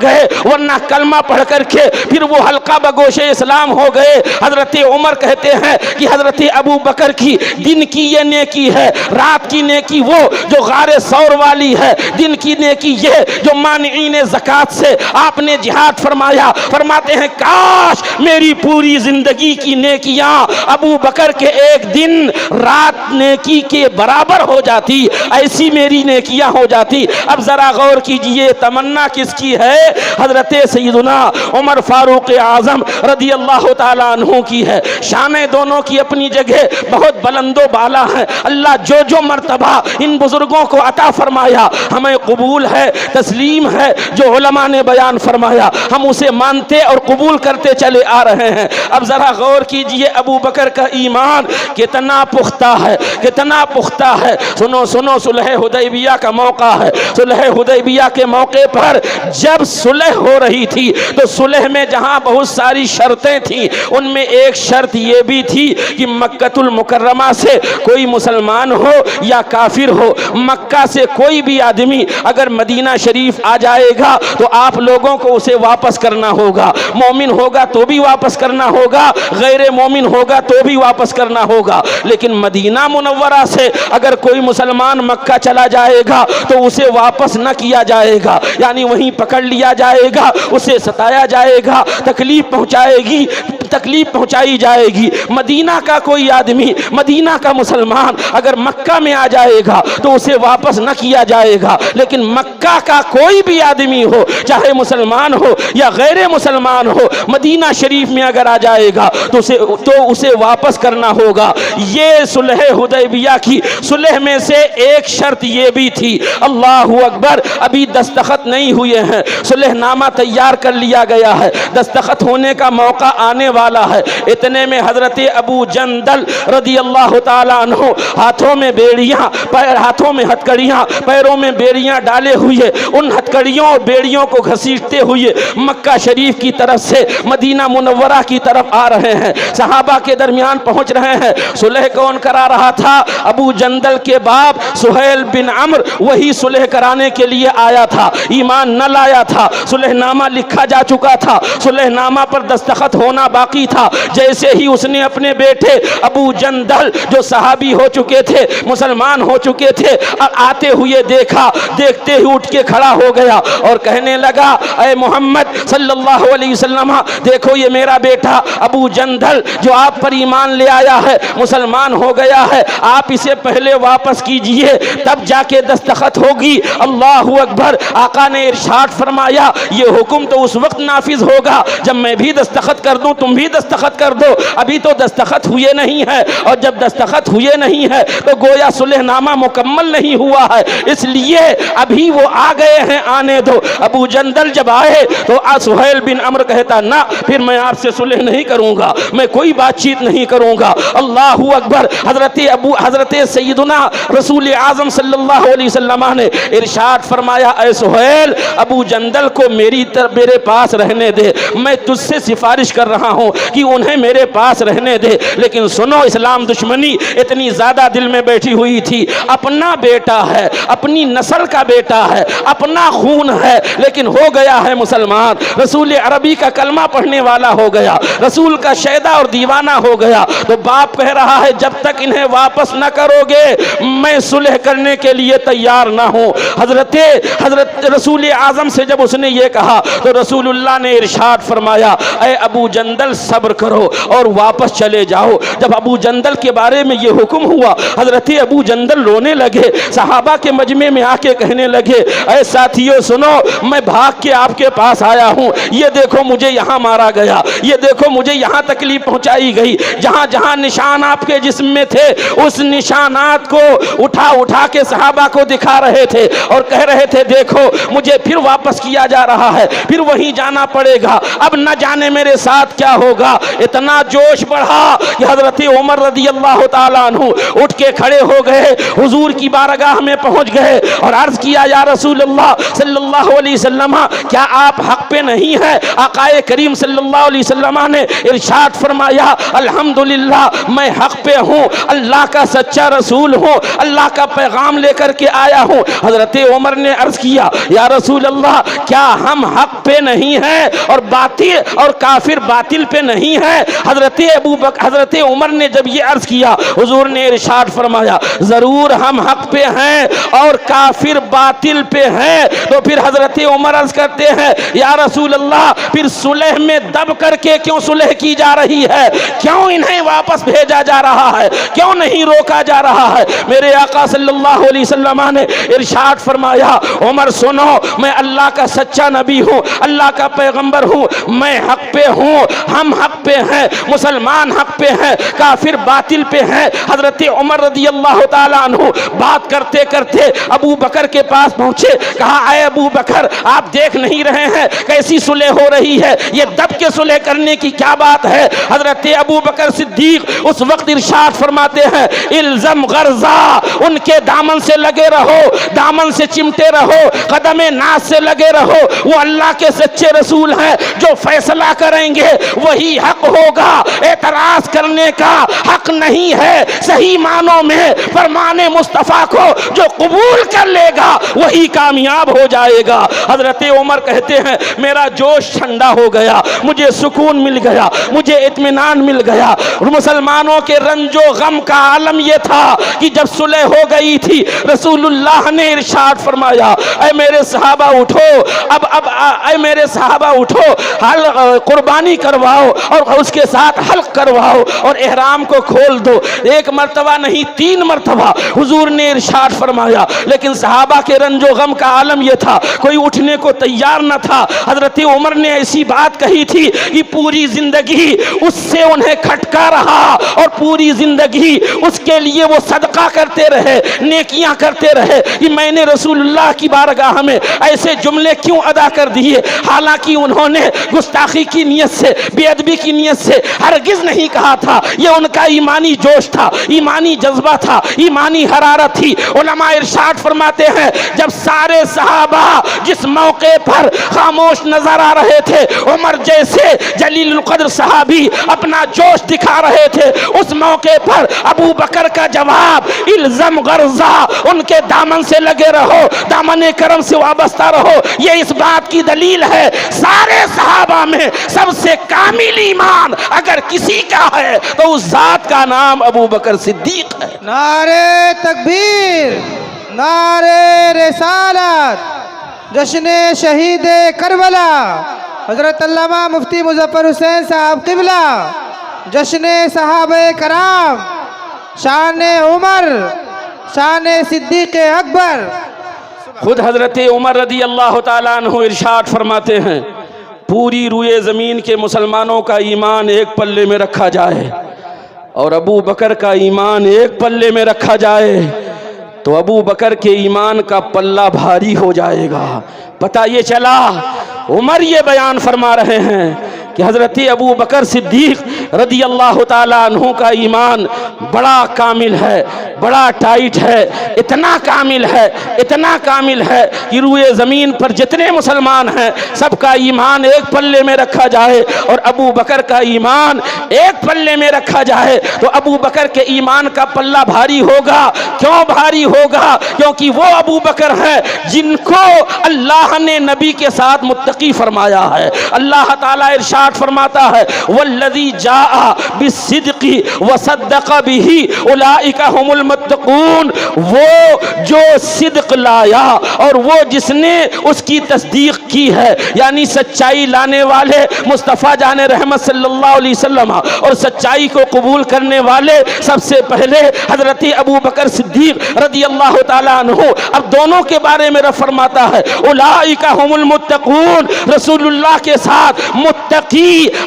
گئے, ورنہ کلمہ پڑھ کر کے پھر وہ حلقہ بگوش اسلام ہو گئے. حضرت عمر کہتے ہیں کہ حضرت ابو بکر کی دن کی یہ نیکی ہے, رات کی نیکی وہ جو غار ثور والی ہے, دن کی نیکی یہ جو مانعین زکوٰۃ سے آپ نے جہاد فرمایا. فرماتے ہیں کاش میری کی پوری زندگی کی نیکیاں ابو بکر کے ایک دن رات نیکی کے برابر ہو جاتی، ایسی میری نیکیاں ہو جاتی۔ اب ذرا غور کیجئے تمنا کس کی ہے؟ حضرت سیدنا عمر فاروق اعظم رضی اللہ تعالیٰ عنہ کی ہے۔ شانیں دونوں کی اپنی جگہ بہت بلند و بالا ہے۔ اللہ جو مرتبہ ان بزرگوں کو عطا فرمایا ہمیں قبول ہے، تسلیم ہے۔ جو علماء نے بیان فرمایا ہم اسے مانتے اور قبول کرتے چلے آ رہے ہیں۔ اب ذرا غور کیجئے ابو بکر کا ایمان کتنا پختہ ہے، کتنا پختہ ہے۔ سنو سنو، صلح حدیبیہ کا موقع ہے۔ صلح حدیبیہ کے موقع پر جب صلح ہو رہی تھی تو صلح میں جہاں بہت ساری شرطیں تھیں، ان میں ایک شرط یہ بھی تھی کہ مکہ المکرمہ سے کوئی مسلمان ہو یا کافر ہو، مکہ سے کوئی بھی آدمی اگر مدینہ شریف آ جائے گا تو آپ لوگوں کو اسے واپس کرنا ہوگا۔ مومن ہوگا تو بھی واپس کرنا ہوگا، غیر مومن ہوگا تو بھی واپس کرنا ہوگا۔ لیکن مدینہ منورہ سے اگر کوئی مسلمان مکہ چلا جائے گا تو اسے واپس نہ کیا جائے گا، یعنی وہیں پکڑ لیا جائے گا، اسے ستایا جائے گا، تکلیف پہنچائی جائے گی۔ مدینہ کا کوئی آدمی، مدینہ کا مسلمان اگر مکہ میں آ جائے گا تو اسے واپس نہ کیا جائے گا، لیکن مکہ کا کوئی بھی آدمی ہو، چاہے مسلمان ہو یا غیر مسلمان ہو، مدینہ شریف میں اگر آ جائے گا تو اسے واپس کرنا ہوگا۔ یہ صلح حدیبیہ کی صلح میں سے ایک شرط یہ بھی تھی۔ اللہ اکبر، ابھی دستخط نہیں ہوئے ہیں، صلح نامہ تیار کر لیا گیا ہے، دستخط ہونے کا موقع آنے والا ہے۔ اتنے میں حضرت ابو جندل رضی اللہ تعالیٰ عنہ ہاتھوں میں بیڑیاں، ہاتھوں میں ہتکڑیاں، پیروں میں بیڑیاں ڈالے ہوئے، ان ہتکڑیوں اور بیڑیوں کو گھسیٹتے ہوئے مکہ شریف کی طرف سے مدینہ منورہ کی طرف آ رہے ہیں، صحابہ کے درمیان پہنچ رہے ہیں۔ صلح کون کرا رہا تھا؟ ابو جندل کے باپ سہیل بن عمر، وہی صلح کرانے کے لیے آیا تھا، ایمان نہ لایا تھا۔ صلح نامہ لکھا جا چکا تھا، صلح نامہ پر دستخط ہونا باقی تھا۔ جیسے ہی اس نے اپنے بیٹے ابو جندل جو صحابی ہو چکے تھے، مسلمان ہو چکے تھے، آتے ہوئے دیکھا، دیکھتے ہی اٹھ کے کھڑا ہو گیا اور کہنے لگا اے محمد صلی اللہ علیہ وسلم، دیکھو یہ میرا بیٹا ابو جندل جو آپ پر ایمان لے آیا ہے، مسلمان ہو گیا ہے، آپ اسے پہلے واپس کیجئے تب جا کے دستخط ہوگی۔ اللہ اکبر، آقا نے ارشاد فرمایا یہ حکم تو اس وقت نافذ ہوگا جب میں بھی دستخط کر دوں، تم بھی دستخط کر دو، ابھی تو دستخط ہوئے نہیں ہے، اور جب دستخط ہوئے نہیں ہے تو گویا صلح نامہ مکمل نہیں ہوا ہے، اس لیے ابھی وہ آ گئے ہیں، آنے دو۔ ابو جندل جب آئے تو سہیل بن عمر کہتا نہ، پھر میں آپ سے صلح نہیں کروں گا، میں کوئی بات چیت نہیں کروں گا۔ اللہ اکبر، حضرت سیدنا رسول اعظم صلی اللہ علیہ وسلم نے ارشاد فرمایا اے سہیل، ابو جندل کو میرے پاس رہنے دے، میں تجھ سے سفارش کر رہا ہوں کہ انہیں میرے پاس رہنے دے۔ لیکن سنو، اسلام دشمنی اتنی زیادہ دل میں بیٹھی ہوئی تھی، اپنا بیٹا ہے، اپنی نسل کا بیٹا ہے، اپنا خون ہے، لیکن ہو گیا ہے مسلمان، رسول عربی کا کلمہ پڑھنے والا ہو گیا، رسول کا شیدا اور دیوانہ ہو گیا، تو باپ کہہ رہا ہے جب تک انہیں واپس نہ کرو گے میں صلح کرنے کے لیے تیار نہ ہوں۔ حضرت رسول اعظم سے جب اس نے یہ کہا تو رسول اللہ نے ارشاد فرمایا اے ابو جندل صبر کرو اور واپس چلے جاؤ۔ جب ابو جندل کے بارے میں یہ حکم ہوا، حضرت ابو جندل رونے لگے، صحابہ کے مجمع میں آ کے کہنے لگے اے ساتھیو سنو، میں بھاگ کے آپ کے پاس آیا ہوں، یہ دیکھو مجھے یہاں مارا گیا، یہ دیکھو مجھے یہاں تکلیف پہنچائی گئی، جہاں جہاں نشان آپ کے جسم میں تھے اس نشانات کو اٹھا کے صحابہ کو دکھا رہے تھے اور کہہ رہے تھے دیکھو مجھے پھر واپس کیا جا رہا ہے، پھر وہیں جانا پڑے گا، اب نہ جانے میرے ساتھ کیا ہوگا۔ اتنا جوش بڑھا کہ حضرت عمر رضی اللہ تعالیٰ عنہ اٹھ کے کھڑے ہو گئے، حضور کی بارگاہ میں پہنچ گئے اور عرض کیا یا رسول اللہ صلی اللہ علیہ وسلم، کیا آپ حق پہ نہیں ہیں؟ آقا کریم صلی اللہ علیہ وسلم نے ارشاد فرمایا الحمدللہ میں حق پہ ہوں، اللہ کا سچا رسول ہوں، اللہ کا پیغام لے کر کے آیا ہوں۔ حضرت عمر نے عرض کیا یا رسول اللہ کیا ہم حق پہ نہیں ہیں اور باطل اور کافر باطل پہ نہیں ہیں؟ حضرت عمر نے جب یہ عرض کیا حضور نے ارشاد فرمایا ضرور ہم حق پہ ہیں اور کافر باطل پہ ہیں۔ تو پھر حضرت عمر عرض کرتے ہیں یا رسول اللہ پھر صلح میں دب کر کے کیوں صلح کی جا رہی ہے؟ کیوں انہیں واپس بھیجا جا رہا ہے؟ کیوں نہیں روکا جا رہا ہے؟ میرے آقا صلی اللہ علیہ وسلم نے ارشاد فرمایا، عمر سنو، میں اللہ کا سچا نبی ہوں، اللہ کا پیغمبر ہوں، میں حق پہ ہوں، ہم حق پہ ہیں، مسلمان حق پہ ہیں، کافر باطل پہ ہیں۔ حضرت عمر رضی اللہ تعالیٰ عنہ بات کرتے کرتے ابو بکر کے پاس پہنچے، کہا اے ابو بکر، آپ دیکھ نہیں رہے ہیں کیسی صلح ہو رہی ہے؟ یہ دب کے صلح کرنے کی کیا بات ہے؟ حضرت ابو بکر صدیق اس وقت ارشاد فرماتے ہیں، الزم غرزہ، ان کے دامن سے لگے رہو، دامن سے چمٹے رہو، قدم ناز سے لگے رہو، وہ اللہ کے سچے رسول ہیں، جو فیصلہ کریں گے وہی حق ہوگا، اعتراض کرنے کا حق نہیں ہے۔ صحیح معنوں میں فرمان مصطفیٰ کو جو قبول کر لے گا وہی کامیاب ہو جائے گا۔ حضرت عمر کہتے ہیں، میرا جوش ٹھنڈا ہو گیا، مجھے سکون مل گیا، مجھے اطمینان مل گیا۔ مسلمانوں کے رنج و غم کا عالم یہ تھا کہ جب صلح ہو گئی تھی، رسول اللہ نے ارشاد فرمایا، اے میرے صحابہ اٹھو، اے میرے صحابہ اٹھو، قربانی کرواؤ اور اس کے ساتھ حلق کرواؤ اور احرام کو کھول دو۔ ایک مرتبہ نہیں، 3 مرتبہ حضور نے ارشاد فرمایا، لیکن صحابہ کے رنج و غم کا عالم یہ تھا، کوئی اٹھنے کو تیار نہ تھا۔ حضرت عمر نے ایسی بات کہی تھی کہ پوری زندگی اس سے انہیں کھٹکا رہا اور پوری زندگی اس کے لیے وہ صدقہ کرتے رہے، نیکیاں کرتے رہے کہ میں نے رسول اللہ کی بارگاہ میں ایسے جملے کیوں ادا کر دیے، حالانکہ انہوں نے گستاخی کی نیت سے، بے ادبی کی نیت سے ہرگز نہیں کہا تھا۔ یہ ان کا ایمانی جوش تھا، ایمانی جذبہ تھا، ایمانی حرارت تھی۔ علماء ارشاد فرماتے ہیں، جب سارے صحابہ جس موقع پر خاموش نظر آ رہے تھے، عمر جیسے جلیل القدر صحابی اپنا جوش دکھا رہے تھے، اس موقع پر ابو بکر کا جواب، الزم غرزہ، ان کے دامن سے لگے رہو، دامن کرم سے وابستہ رہو۔ یہ اس بات کی دلیل ہے، سارے صحابہ میں سب سے کامل ایمان اگر کسی کا ہے تو اس ذات کا نام ابو بکر صدیق ہے۔ نعرے تکبیر، نعرے رسالت، جشن شہید کربلا حضرت علامہ مفتی مظفر حسین صاحب قبلہ، جشن صحابہ کرام، شان عمر، شان صدیق اکبر۔ خود حضرت عمر رضی اللہ تعالیٰ عنہ ارشاد فرماتے ہیں، پوری روئے زمین کے مسلمانوں کا ایمان ایک پلے میں رکھا جائے اور ابو بکر کا ایمان ایک پلے میں رکھا جائے تو ابو بکر کے ایمان کا پلہ بھاری ہو جائے گا۔ پتہ یہ چلا، عمر یہ بیان فرما رہے ہیں کہ حضرت ابو بکر صدیق رضی اللہ تعالیٰ عنہ کا ایمان بڑا کامل ہے، بڑا ٹائٹ ہے، اتنا کامل ہے، اتنا کامل ہے کہ روئے زمین پر جتنے مسلمان ہیں سب کا ایمان ایک پلے میں رکھا جائے اور ابو بکر کا ایمان ایک پلے میں رکھا جائے تو ابو بکر کے ایمان کا پلہ بھاری ہوگا۔ کیوں بھاری ہوگا؟ کیونکہ وہ ابو بکر ہیں جن کو اللہ نے نبی کے ساتھ متقی فرمایا ہے۔ اللہ تعالیٰ ارشاد فرماتا ہے، والذی جاء بالصدق وصدق به اولئک هم المتقون، وہ جو صدق لایا اور وہ جس نے اس کی تصدیق کی ہے، یعنی سچائی لانے والے مصطفیٰ جان رحمت صلی اللہ علیہ وسلم اور سچائی کو قبول کرنے والے سب سے پہلے حضرت ابو بکر صدیق رضی اللہ تعالیٰ عنہ۔ اب دونوں کے بارے میں فرماتا ہے، اولئک هم المتقون، رسول اللہ کے ساتھ متقی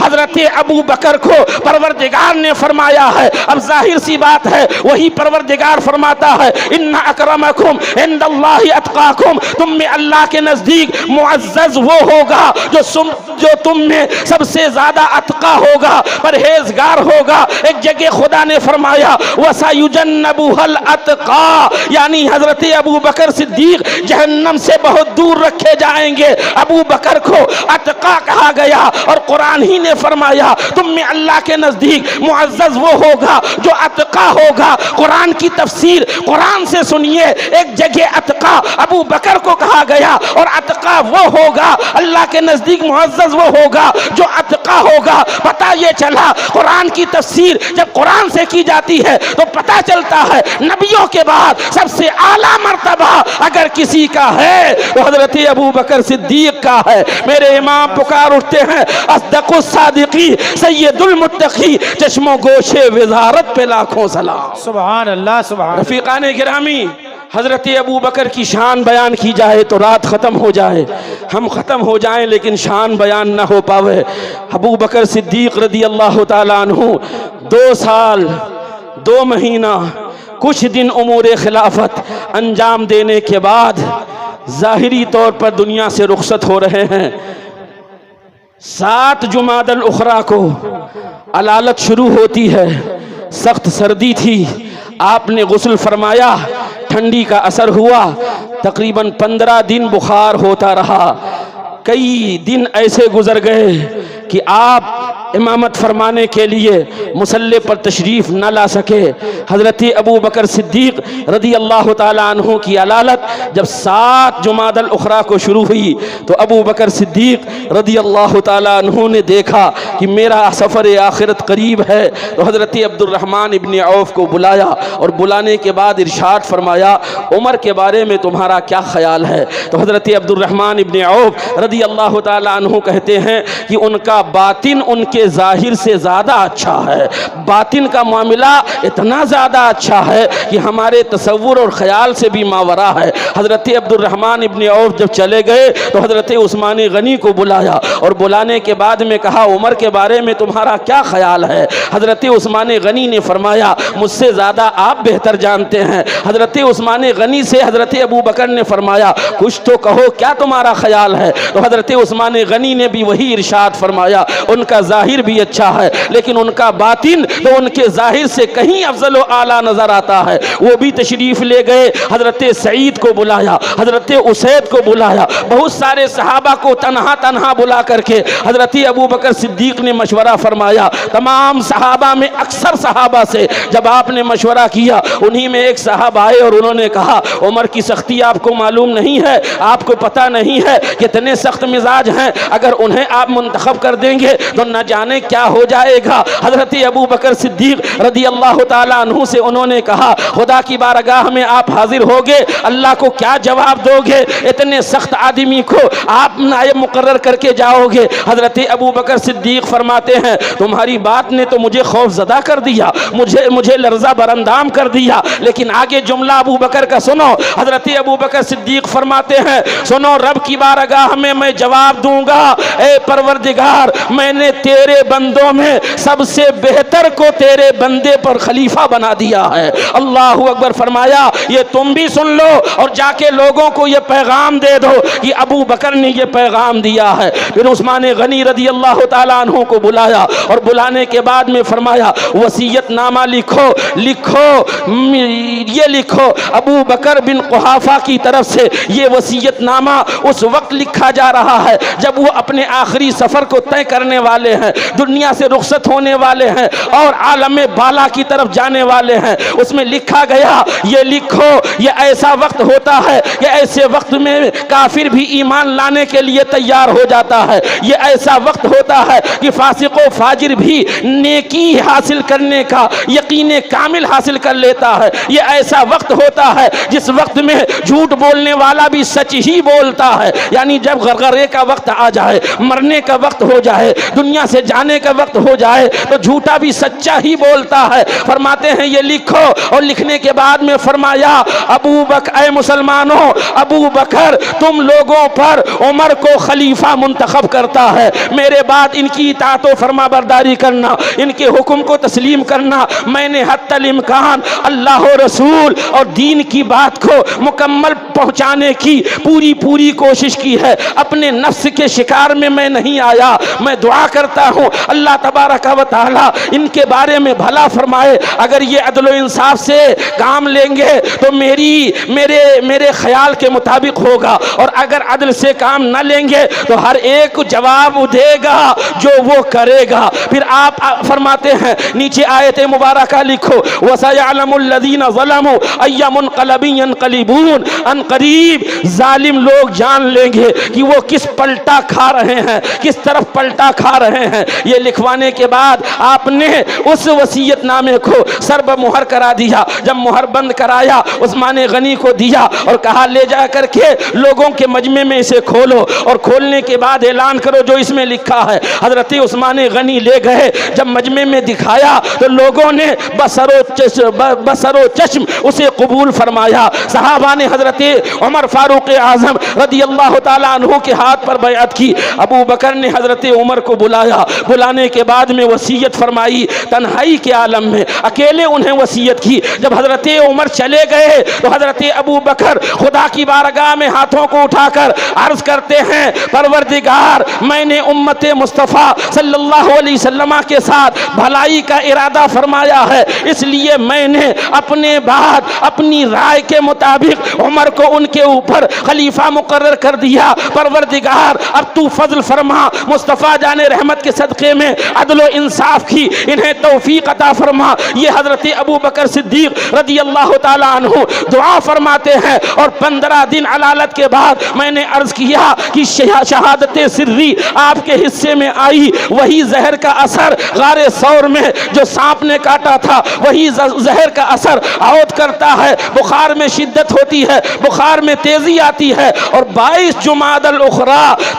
حضرت ابو بکر کو پروردگار نے فرمایا ہے۔ اب ظاہر سی بات ہے، وہی پروردگار فرماتا ہے، ان اکرمکم عند اللہ اتقاکم، تم میں اللہ کے نزدیک معزز وہ ہوگا جو تم میں سب سے زیادہ اتقا ہوگا، پرہیزگار ہوگا۔ ایک جگہ خدا نے فرمایا وَسَيُجَنَّبُهَا الْأَتْقَى، یعنی حضرت ابو بکر صدیق جہنم سے بہت دور رکھے جائیں گے۔ ابو بکر کو اتقا کہا گیا اور قرآن ہی نے فرمایا تم میں اللہ کے نزدیک معزز وہ ہوگا جو اتقا ہوگا۔ قرآن کی تفسیر قرآن سے سنیے، ایک جگہ اتقا ابو بکر کو کہا گیا اور اتقا وہ ہوگا، اللہ کے نزدیک معزز وہ ہوگا جو اتقا ہوگا؟ پتہ یہ چلا قرآن کی تفسیر جب قرآن سے کی جاتی ہے تو پتہ چلتا ہے نبیوں کے بعد سب سے اعلیٰ مرتبہ اگر کسی کا ہے تو حضرت ابو بکر صدیق کا ہے۔ میرے امام پکار اٹھتے ہیں اصدق الصادقی سید المتقی، چشم و گوشے وزارت پہ لاکھوں سلام۔ سبحان اللہ سبحان اللہ۔ رفیقان گرامی، حضرت ابو بکر کی شان بیان کی جائے تو رات ختم ہو جائے، ہم ختم ہو جائیں لیکن شان بیان نہ ہو پاوے۔ ابو بکر صدیق رضی اللہ تعالیٰ عنہ 2 سال 2 مہینہ کچھ دن امور خلافت انجام دینے کے بعد ظاہری طور پر دنیا سے رخصت ہو رہے ہیں۔ 7 جمادی الاخری کو علالت شروع ہوتی ہے، سخت سردی تھی، آپ نے غسل فرمایا، ٹھنڈی کا اثر ہوا، تقریباً 15 دن بخار ہوتا رہا۔ کئی دن ایسے گزر گئے کہ آپ امامت فرمانے کے لیے مصلی پر تشریف نہ لا سکے۔ حضرت ابو بکر صدیق رضی اللہ تعالیٰ عنہ کی علالت جب 7 جمادی الاخری کو شروع ہوئی تو ابو بکر صدیق رضی اللہ تعالیٰ عنہ نے دیکھا کہ میرا سفر آخرت قریب ہے، تو حضرت عبد الرحمن ابن عوف کو بلایا اور بلانے کے بعد ارشاد فرمایا عمر کے بارے میں تمہارا کیا خیال ہے؟ تو حضرت عبد الرحمن ابن عوف رضی اللہ تعالیٰ عنہ کہتے ہیں کہ ان کا باطن ان کے ظاہر سے زیادہ اچھا ہے، باطن کا معاملہ اتنا زیادہ اچھا ہے کہ ہمارے تصور اور خیال سے بھی ماورا ہے۔ حضرت عبد الرحمن ابن عوف جب چلے گئے تو حضرت عثمان غنی کو بلایا اور بلانے کے بعد میں کہا عمر کے بارے میں تمہارا کیا خیال ہے؟ حضرت عثمان غنی نے فرمایا مجھ سے زیادہ آپ بہتر جانتے ہیں۔ حضرت عثمان غنی سے حضرت ابو بکر نے فرمایا کچھ تو کہو، کیا تمہارا خیال ہے؟ تو حضرت عثمان غنی نے بھی وہی ارشاد فرمایا ان کا ظاہر بھی اچھا ہے لیکن ان کا باطن تو ان کے ظاہر سے کہیں افضل و اعلیٰ نظر آتا ہے۔ وہ بھی تشریف لے گئے، حضرت سعید کو بلایا، حضرت اسید کو بلایا، بہت سارے صحابہ کو تنہا تنہا بلا کر کے حضرت ابو بکر صدیق نے مشورہ فرمایا۔ تمام صحابہ میں اکثر صحابہ سے جب آپ نے مشورہ کیا، انہی میں ایک صاحب آئے اور انہوں نے کہا عمر کی سختی آپ کو معلوم نہیں ہے، آپ کو پتہ نہیں ہے کتنے سخت مزاج ہیں، اگر انہیں آپ منتخب کر دیں گے تو نہ جانے کیا ہو جائے گا۔ حضرت ابو بکر صدیق رضی اللہ تعالیٰ عنہ سے انہوں نے کہا خدا کی بارگاہ میں آپ حاضر ہوگے، اللہ کو کیا جواب دو گے؟ اتنے سخت آدمی کو آپ نائب مقرر کر کے جاؤ گے؟ حضرت ابو بکر صدیق فرماتے ہیں تمہاری بات نے تو مجھے خوف زدہ کر دیا، مجھے لرزہ برندام کر دیا، لیکن آگے جملہ ابو بکر کا سنو۔ حضرت ابو بکر صدیق فرماتے ہیں سنو رب کی بارگاہ میں جواب دوں گا، اے پروردگار میں نے تیرے بندوں میں سب سے بہتر کو تیرے بندے پر خلیفہ بنا دیا ہے۔ اللہ اکبر فرمایا یہ تم بھی سن لو اور جا کے لوگوں کو یہ پیغام دے دو کہ ابو بکر نے یہ پیغام دیا ہے۔ پھر عثمان غنی رضی اللہ تعالیٰ عنہ کو بلایا اور بلانے کے بعد میں فرمایا وصیت نامہ لکھو، یہ لکھو ابو بکر بن قحافہ کی طرف سے یہ وصیت نامہ اس وقت لکھا جا رہا ہے جب وہ اپنے آخری سفر کو طے کرنے والے ہیں، دنیا سے رخصت ہونے والے ہیں اور عالم بالا کی طرف جانے والے ہیں۔ اس میں لکھا گیا یہ لکھو یہ ایسا وقت ہوتا ہے کہ ایسے وقت میں کافر بھی ایمان لانے کے لیے تیار ہو جاتا ہے، یہ ایسا وقت ہوتا ہے کہ فاسق و فاجر بھی نیکی حاصل کرنے کا یقین کامل حاصل کر لیتا ہے، یہ ایسا وقت ہوتا ہے جس وقت میں جھوٹ بولنے والا بھی سچ ہی بولتا ہے، یعنی جب غرغرے کا وقت آ جائے، مرنے کا وقت ہو جائے، دنیا سے جانے کا وقت ہو جائے تو جھوٹا بھی سچا ہی بولتا ہے۔ فرماتے ہیں یہ لکھو، اور لکھنے کے بعد میں فرمایا ابو بکر اے مسلمانوں ابو بکر تم لوگوں پر عمر کو خلیفہ منتخب کرتا ہے، میرے بعد ان کی اطاعت و فرما برداری کرنا، ان کے حکم کو تسلیم کرنا۔ میں نے حتی الامکان اللہ و رسول اور دین کی بات کو مکمل پہنچانے کی پوری کوشش کی ہے، اپنے نفس کے شکار میں میں نہیں آیا۔ میں دعا کرتا ہوں اللہ تبارک و تعالی ان کے بارے میں بھلا فرمائے، اگر یہ عدل و انصاف سے کام لیں گے تو میرے خیال کے مطابق ہوگا، اور اگر عدل سے کام نہ لیں گے تو ہر ایک جواب دے گا جو وہ کرے گا۔ پھر آپ فرماتے ہیں نیچے آیت مبارکہ لکھو، وَسَيَعْلَمُ الَّذِينَ ظَلَمُوا أَيَّ مُنْقَلَبٍ يَنْقَلِبُونَ، ان قریب ظالم لوگ جان لیں گے کہ وہ کس پلٹا کھا رہے ہیں، کس طرف پلٹا کھا رہے ہیں۔ یہ لکھوانے کے بعد آپ نے اس وصیت نامے کو سرب مہر کرا دیا۔ جب مہر بند کرایا عثمان غنی کو دیا اور کہا لے جا کر کے لوگوں کے مجمع میں اسے کھولو، اور کھولنے کے بعد اعلان کرو جو اس میں لکھا ہے۔ حضرت عثمان غنی لے گئے، جب مجمع میں دکھایا تو لوگوں نے بسر و چشم اسے قبول فرمایا۔ صحابہ نے حضرت عمر فاروق اعظم رضی اللہ تعالیٰ عنہ کے ہاتھ پر بیعت کی۔ ابو بکر نے حضرت عمر کو بلایا، بلانے کے بعد میں وصیت فرمائی، تنہائی کے عالم میں اکیلے انہیں وصیت کی۔ جب حضرت عمر چلے گئے تو حضرت ابو بکر خدا کی بارگاہ میں ہاتھوں کو اٹھا کر عرض کرتے ہیں، پروردگار میں نے امت مصطفیٰ صلی اللہ علیہ وسلم کے ساتھ بھلائی کا ارادہ فرمایا ہے، اس لیے میں نے اپنے بعد اپنی رائے کے مطابق عمر کو ان کے اوپر خلیفہ مقرر کر دیا۔ پروردگار اب تو فضل فرما، مصطفیٰ جان رحمت کے صدقے میں عدل و انصاف کی انہیں توفیق عطا فرما۔ یہ حضرت ابو بکر صدیق رضی اللہ تعالیٰ عنہ دعا فرماتے ہیں، اور 15 دن علالت کے بعد میں نے عرض کیا کہ شہادت سری آپ کے حصے میں آئی، وہی زہر کا اثر غار ثور میں جو سانپ نے کاٹا تھا وہی زہر کا اثر عود کرتا ہے، بخار میں شدت ہوتی ہے، بخار میں تیزی آتی ہے، اور 22 جمادی الاخری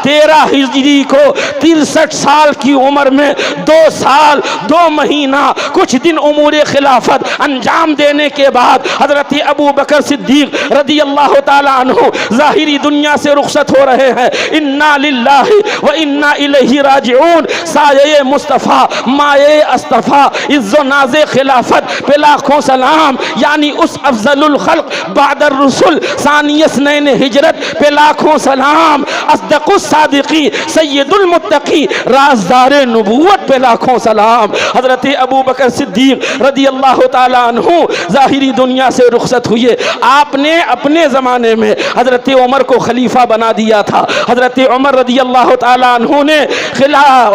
13 ہجری کو 63 سال کی عمر میں 2 سال 2 مہینہ کچھ دن امور خلافت انجام دینے کے بعد حضرت ابو بکر صدیق رضی اللہ تعالیٰ عنہ ظاہری دنیا سے رخصت ہو رہے ہیں۔ انا للہ و انا الیہ راجعون، سایہ مصطفیٰ مایہ اصطفیٰ، عز و ناز خلافت پہ لاکھوں سلام، یعنی اس افضل الخلق بعد الرسل ثانی اثنین ہجرت پہ لاکھوں سلام، اصدق الصادقی سید المتقی رازدار نبوت پہ لاکھوں سلام۔ حضرت ابو بکر صدیق رضی اللہ تعالیٰ عنہ ظاہری دنیا سے رخصت ہوئے۔ آپ نے اپنے زمانے میں حضرت عمر کو خلیفہ بنا دیا تھا۔ حضرت عمر رضی اللہ تعالیٰ عنہ نے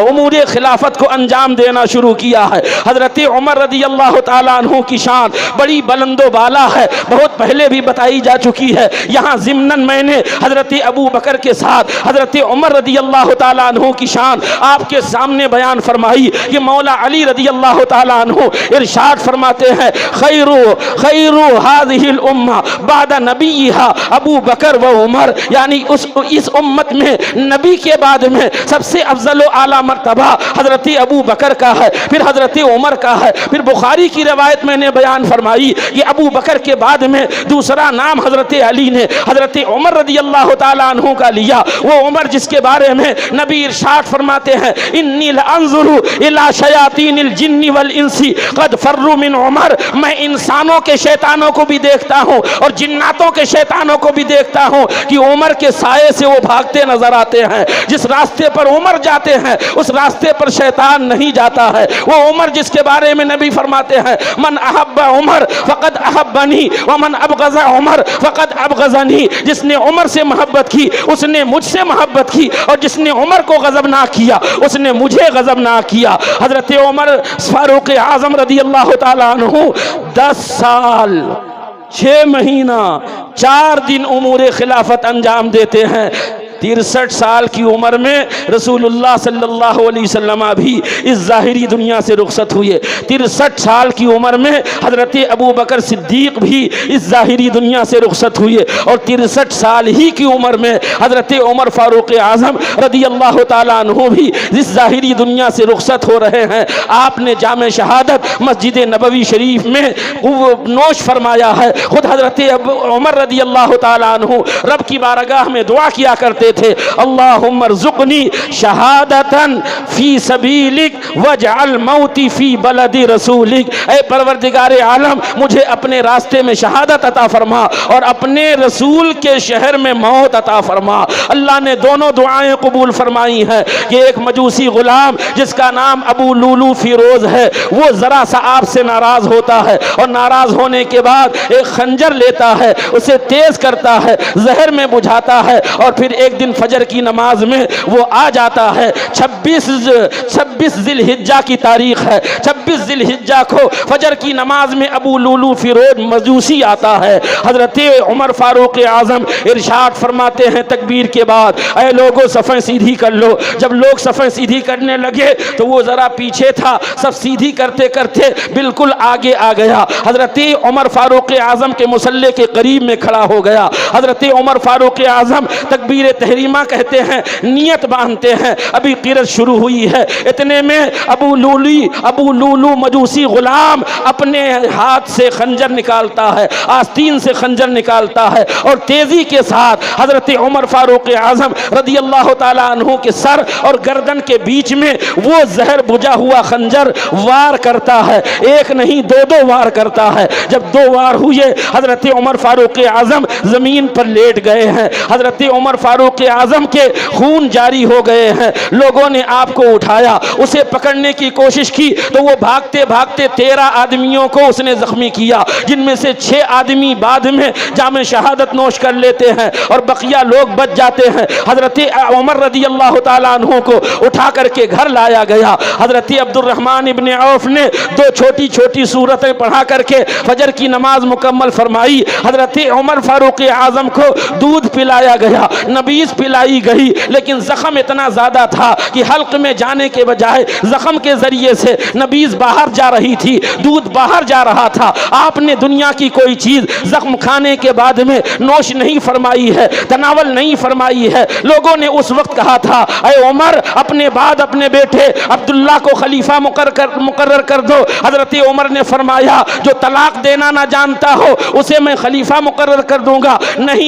امور خلافت کو انجام دینا شروع کیا ہے۔ حضرت عمر رضی اللہ تعالیٰ عنہ کی شان بڑی بلند و بالا ہے، بہت پہلے بھی بتائی جا چکی ہے۔ یہاں ضمناً میں نے حضرت ابو بکر کے ساتھ حضرت عمر رضی اللہ تعالیٰ عنہ کی شان آپ کے سامنے بیان فرمائی کہ مولا علی رضی اللہ تعالیٰ عنہ ارشاد فرماتے ہیں، خیر هذه الامہ بعد نبیہا ابو بکر و عمر، یعنی اس امت میں نبی کے بعد میں سب سے افضل و اعلیٰ مرتبہ حضرت ابو بکر کا ہے، پھر حضرت عمر کا ہے۔ پھر بخاری کی روایت میں نے بیان فرمائی کہ ابو بکر کے بعد میں دوسرا نام حضرت علی نے حضرت عمر رضی اللہ تعالیٰ عنہ کا لیا، وہ عمر جس کے بارے میں نبی ارشاد فرماتے ہیں، انی لانظر الی شیاطین الجن والانس قد فروا من عمر، میں انسانوں کے شیطانوں کو بھی دیکھتا ہوں اور جناتوں کے شیطانوں کو بھی دیکھتا ہوں کہ عمر کے سائے سے وہ بھاگتے نظر آتے ہیں۔ جس راستے پر عمر جاتے ہیں اس راستے پر شیطان نہیں جاتا ہے۔ وہ عمر جس کے بارے میں نبی فرماتے ہیں، من احب عمر فقد احبنی ومن ابغض عمر فقد ابغضنی، جس نے عمر سے محبت کی اس نے مجھ سے محبت کی، اور جس نے عمر کو غضب نہ کیا اس نے مجھے غضب نہ کیا۔ حضرت عمر فاروق اعظم رضی اللہ تعالیٰ عنہ 10 سال 6 مہینہ 4 دن امور خلافت انجام دیتے ہیں۔ 63 سال کی عمر میں رسول اللہ صلی اللہ علیہ وسلم بھی اس ظاہری دنیا سے رخصت ہوئے۔ 63 سال کی عمر میں حضرت ابو بکر صدیق بھی اس ظاہری دنیا سے رخصت ہوئے، اور 63 سال ہی کی عمر میں حضرت عمر فاروق اعظم رضی اللہ تعالیٰ عنہ بھی اس ظاہری دنیا سے رخصت ہو رہے ہیں۔ آپ نے جامع شہادت مسجد نبوی شریف میں نوش فرمایا ہے۔ خود حضرت عمر رضی اللہ تعالیٰ عنہ رب کی بارگاہ میں دعا کیا کرتے پڑھتے تھے اللہم ارزقنی شہادتن فی سبیلک واجعل موتی فی بلد رسولک، اے پروردگار عالم مجھے اپنے راستے میں شہادت عطا فرما اور اپنے رسول کے شہر میں موت عطا فرما۔ اللہ نے دونوں دعائیں قبول فرمائی ہیں۔ یہ ایک مجوسی غلام جس کا نام ابو لولو فیروز ہے، وہ ذرا سا آپ سے ناراض ہوتا ہے اور ناراض ہونے کے بعد ایک خنجر لیتا ہے، اسے تیز کرتا ہے، زہر میں بجھاتا ہے اور پھر ایک دن فجر کی نماز میں وہ آ جاتا ہے۔ 26 ذی الحجہ کی تاریخ ہے، 26 ذی الحجہ کو فجر کی نماز میں ابو لولو فیروز مجوسی آتا ہے۔ حضرت عمر فاروق اعظم ارشاد فرماتے ہیں تکبیر کے بعد، اے لوگوں صفیں سیدھی کر لو۔ جب لوگ صفیں سیدھی کرنے لگے تو وہ ذرا پیچھے تھا، سب سیدھی کرتے کرتے بالکل آگے آ گیا، حضرت عمر فاروق اعظم کے مصلی کے قریب میں کھڑا ہو گیا۔ حضرت عمر فاروق اعظم تکبیر تحریمہ کہتے ہیں، نیت باندھتے ہیں، ابھی قرأت شروع ہوئی ہے، اتنے میں ابو لولو مجوسی غلام اپنے ہاتھ سے خنجر نکالتا ہے، آستین سے خنجر نکالتا ہے اور تیزی کے ساتھ حضرت عمر فاروق اعظم رضی اللہ تعالیٰ عنہ کے سر اور گردن کے بیچ میں وہ زہر بجھا ہوا خنجر وار کرتا ہے، ایک نہیں دو وار کرتا ہے۔ جب 2 وار ہوئے حضرت عمر فاروق اعظم زمین پر لیٹ گئے ہیں، حضرت عمر فاروق اعظم کے خون جاری ہو گئے ہیں۔ لوگوں نے آپ کو اٹھایا، اسے پکڑنے کی کوشش کی تو وہ بھاگتے بھاگتے 13 آدمیوں کو اس نے زخمی کیا، جن میں سے 6 آدمی بعد میں جام شہادت نوش کر لیتے ہیں اور بقیہ لوگ بچ جاتے ہیں۔ حضرت عمر رضی اللہ تعالیٰ عنہ کو اٹھا کر کے گھر لایا گیا۔ حضرت عبد الرحمن ابن عوف نے 2 چھوٹی چھوٹی سورتیں پڑھا کر کے فجر کی نماز مکمل فرمائی۔ حضرت عمر فاروق اعظم کو دودھ پلایا گیا، نبیذ پلائی گئی، لیکن زخم اتنا زیادہ تھا کہ حلق میں جانے کے بجائے زخم کے ذریعے سے نبیذ باہر جا رہی تھی، دودھ باہر جا رہا تھا۔ آپ نے دنیا کی کوئی چیز زخم کھانے کے بعد میں نوش نہیں فرمائی ہے، تناول نہیں فرمائی ہے۔ لوگوں نے اس وقت کہا تھا اے عمر اپنے بعد اپنے بیٹے عبداللہ کو خلیفہ مقرر کر دو۔ حضرت عمر نے فرمایا جو طلاق دینا نہ جانتا ہو اسے میں خلیفہ مقرر کر دوں گا، نہیں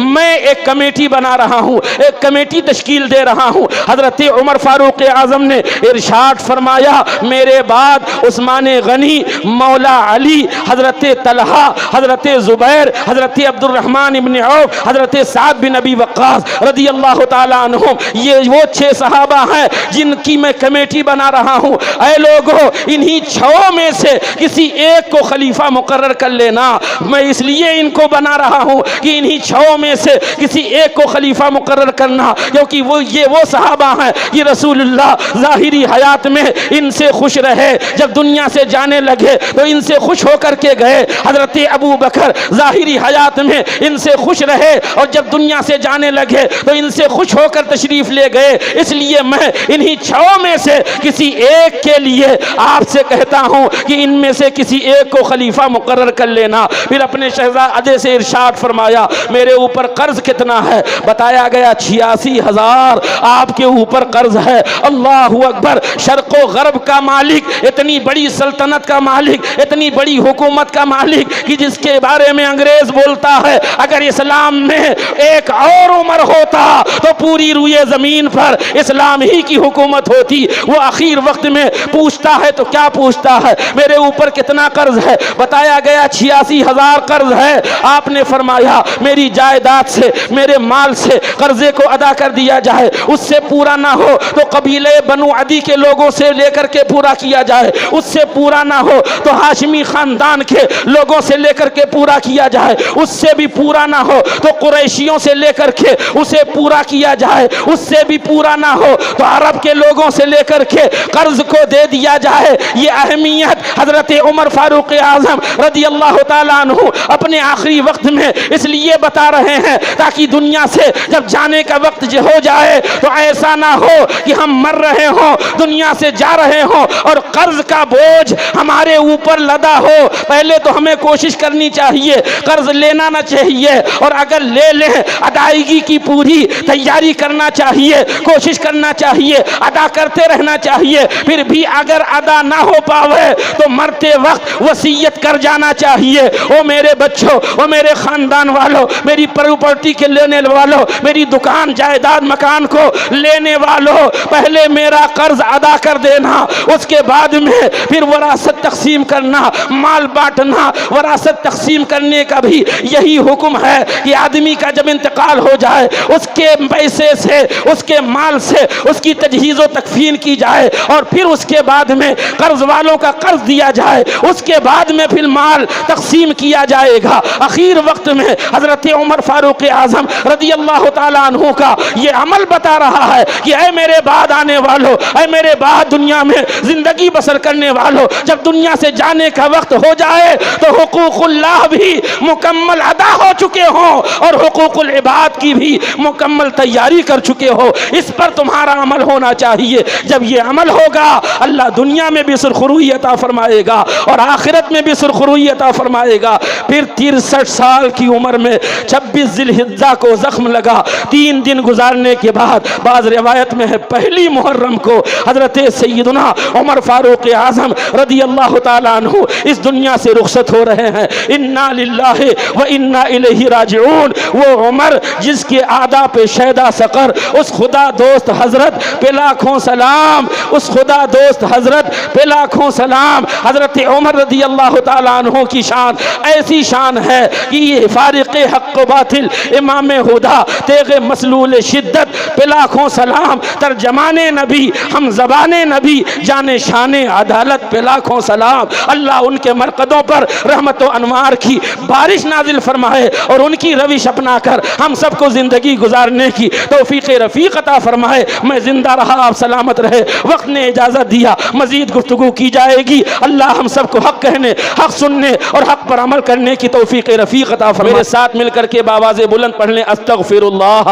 میں ایک کمیٹی بنا رہا ہوں، ایک کمیٹی تشکیل دے رہا ہوں۔ حضرت عمر فاروق اعظم نے ارشاد فرمایا میرے بعد عثمان غنی، مولا علی، حضرت طلحہ، حضرت زبیر، حضرت عبد الرحمن ابن عوف، حضرت سعد بن ابی وقاص رضی اللہ تعالیٰ عنہم، یہ وہ 6 صحابہ ہیں جن کی میں کمیٹی بنا رہا ہوں۔ اے لوگوں انہی 6 میں سے کسی ایک کو خلیفہ مقرر کر لینا۔ میں اس لیے ان کو بنا رہا ہوں کہ انہی 6 میں سے کسی ایک کو خلیفہ مقرر کرنا، کیونکہ یہ وہ صحابہ ہیں یہ رسول اللہ ظاہری حیات میں ان سے خوش رہے، جب دنیا سے جانے لگے تو ان سے خوش ہو کر کے گئے۔ حضرت ابو بکر ظاہری حیات میں ان سے خوش رہے اور جب دنیا سے جانے لگے تو ان سے خوش ہو کر تشریف لے گئے۔ اس لیے میں انہی 6 میں سے کسی ایک کے لیے آپ سے کہتا ہوں کہ ان میں سے کسی ایک کو خلیفہ مقرر کر لینا۔ پھر اپنے شہزادے سے ارشاد فرمایا میرے اوپر قرض کتنا ہے؟ بتایا گیا 86,000 آپ کے اوپر قرض ہے۔ اللہ اکبر! شرق و غرب کا مالک، اتنی بڑی سلطنت کا مالک، اتنی بڑی حکومت کا مالک کہ جس کے بارے میں انگریز بولتا ہے اگر اسلام میں ایک اور عمر ہوتا تو پوری روئے زمین پر اسلام ہی کی حکومت ہوتی۔ وہ اخیر وقت میں پوچھتا ہے تو کیا پوچھتا ہے میرے اوپر کتنا قرض ہے؟ بتایا گیا 86,000 قرض ہے۔ آپ نے فرمایا میری جائیداد سے، میرے مال سے قرضے کو ادا کر دیا جائے، اس سے پورا نہ ہو تو قبیلے بنو عدی کے لوگوں سے لے کر کے پورا کیا جائے، اس سے پورا نہ ہو تو ہاشمی خاندان کے لوگوں سے لے کر کے پورا کیا جائے، اس سے بھی پورا نہ ہو تو قریشیوں سے لے کر کے اسے پورا کیا جائے، اس سے بھی پورا نہ ہو تو عرب کے لوگوں سے لے کر کے قرض کو دے دیا جائے۔ یہ اہمیت حضرت عمر فاروق اعظم رضی اللہ تعالیٰ عنہ اپنے آخری وقت میں اس لیے بتا رہے ہیں تاکہ دنیا سے جب جانے کا وقت ہو جائے تو ایسا نہ ہو کہ ہم مر رہے ہوں، دنیا سے جا رہے ہوں اور قرض کا بوجھ ہمارے اوپر لدا ہو۔ پہلے تو ہمیں کوشش کرنی چاہیے، قرض لینا نہ چاہیے، اور اگر لے لیں ادائیگی کی پوری تیاری کرنا چاہیے، کوشش کرنا چاہیے، ادا کرتے رہنا چاہیے۔ پھر بھی اگر ادا نہ ہو پاوے تو مرتے وقت وصیت کر جانا چاہیے، او میرے بچوں، او میرے خاندان والوں، میری پراپرٹی کے لینے والوں، والوں، میری دکان جائیداد مکان کو لینے والوں، پہلے میرا قرض ادا کر دینا، اس کے بعد میں پھر وراثت تقسیم کرنا، مال بانٹنا۔ وراثت تقسیم کرنے کا بھی یہی حکم ہے کہ آدمی کا جب انتقال ہو جائے اس کے پیسے سے، اس کے مال سے اس کی تجہیز و تکفین کی جائے، اور پھر اس کے بعد میں قرض والوں کا قرض دیا جائے، اس کے بعد میں پھر مال تقسیم کیا جائے گا۔ اخیر وقت میں حضرت عمر فاروق اعظم رضی اللہ تعالیٰ عنہ کا یہ عمل بتا رہا ہے کہ اے میرے بعد آنے والوں، اے میرے بعد دنیا میں زندگی بسر کرنے والوں، جب دنیا سے جانے کا وقت ہو جائے تو حقوق اللہ بھی مکمل ادا ہو چکے ہوں اور حقوق العباد کی بھی مکمل تیاری کر چکے ہو، اس پر تمہارا عمل ہونا چاہیے۔ جب یہ عمل ہوگا اللہ دنیا میں بھی سرخروئی عطا فرمائے گا اور آخرت میں بھی سرخروئی عطا فرمائے گا۔ پھر 63 سال کی عمر میں 26 ذی الحجہ کو زخم لگا، 3 دن گزارنے کے بعد، بعض روایت میں ہے پہلی محرم کو، حضرت سیدنا عمر فاروق اعظم رضی اللہ تعالیٰ عنہ اس دنیا سے رخصت ہو رہے ہیں۔ انا للہ و انا الیہ راجعون۔ وہ عمر جس کے اعداء پہ شیدا سقر، اس خدا دوست حضرت پہ لاکھوں سلام، اس خدا دوست حضرت پہ لاکھوں سلام۔ حضرت عمر رضی اللہ تعالیٰ عنہ کی شان ایسی شان ہے کہ یہ فارق حق و باطل، امام ہدا، تیغ مسلول شدت پہ لاکھوں سلام، ترجمان نبی، ہم زبان نبی، جان شان عدالت پہ لاکھوں سلام۔ اللہ ان کے مرقدوں پر رحمت و انوار کی بارش نازل فرمائے اور ان کی روش اپنا کر ہم سب کو زندگی گزارنے کی توفیق رفیق عطا فرمائے۔ میں زندہ رہا، آپ سلامت رہے، وقت نے اجازت دیا، مزید گفتگو کی جائے گی۔ اللہ ہم سب کو حق کہنے، حق سننے اور حق پر عمل کرنے کی توفیق رفیق عطا فرمائے۔ میرے ساتھ مل کر کے بآواز بلند پڑھ لیں استغفر اللہ۔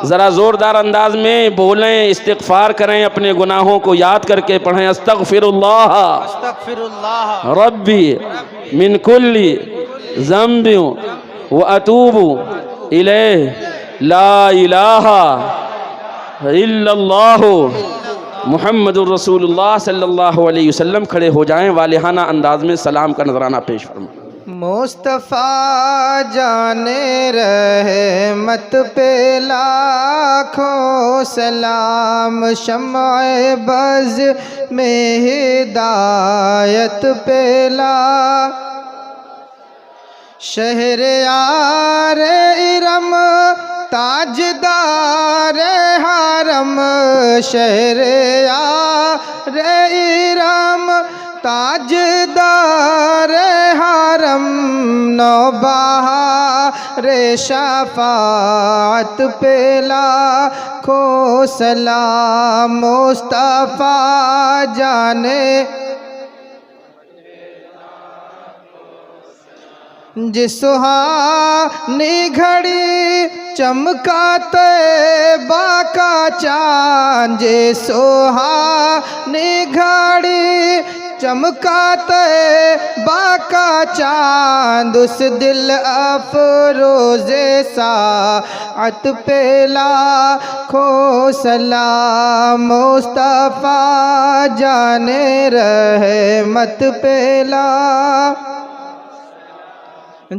ذرا زوردار انداز میں بولیں، استغفار کریں، اپنے گناہوں کو یاد کر کے پڑھیں استغفر اللہ استغفر اللہ ربی من کل ذنب واتوب الیہ لا الہ الا اللہ محمد الرسول اللہ صلی اللہ علیہ وسلم۔ کھڑے ہو جائیں، والہانہ انداز میں سلام کا نذرانہ پیش فرمائیں۔ مصطفیٰ جانے رحمت پہ لاکھوں سلام، شمع بز میں ہدایت پہ لا، شہر یار ارم تاجدار حرم، شہر یار ارم تاجدار حرم، نوبہار شفاعت پہ لاکھوں سلام، مصطفیٰ جانے جس سہانی گھڑی چمکا طیبہ کا چاند، جس سہانی گھڑی چمکا طیبہ کا چاند، اس دل افروز ساعت پہ لاکھوں سلام، مصطفیٰ جانے رحمت پہ لا،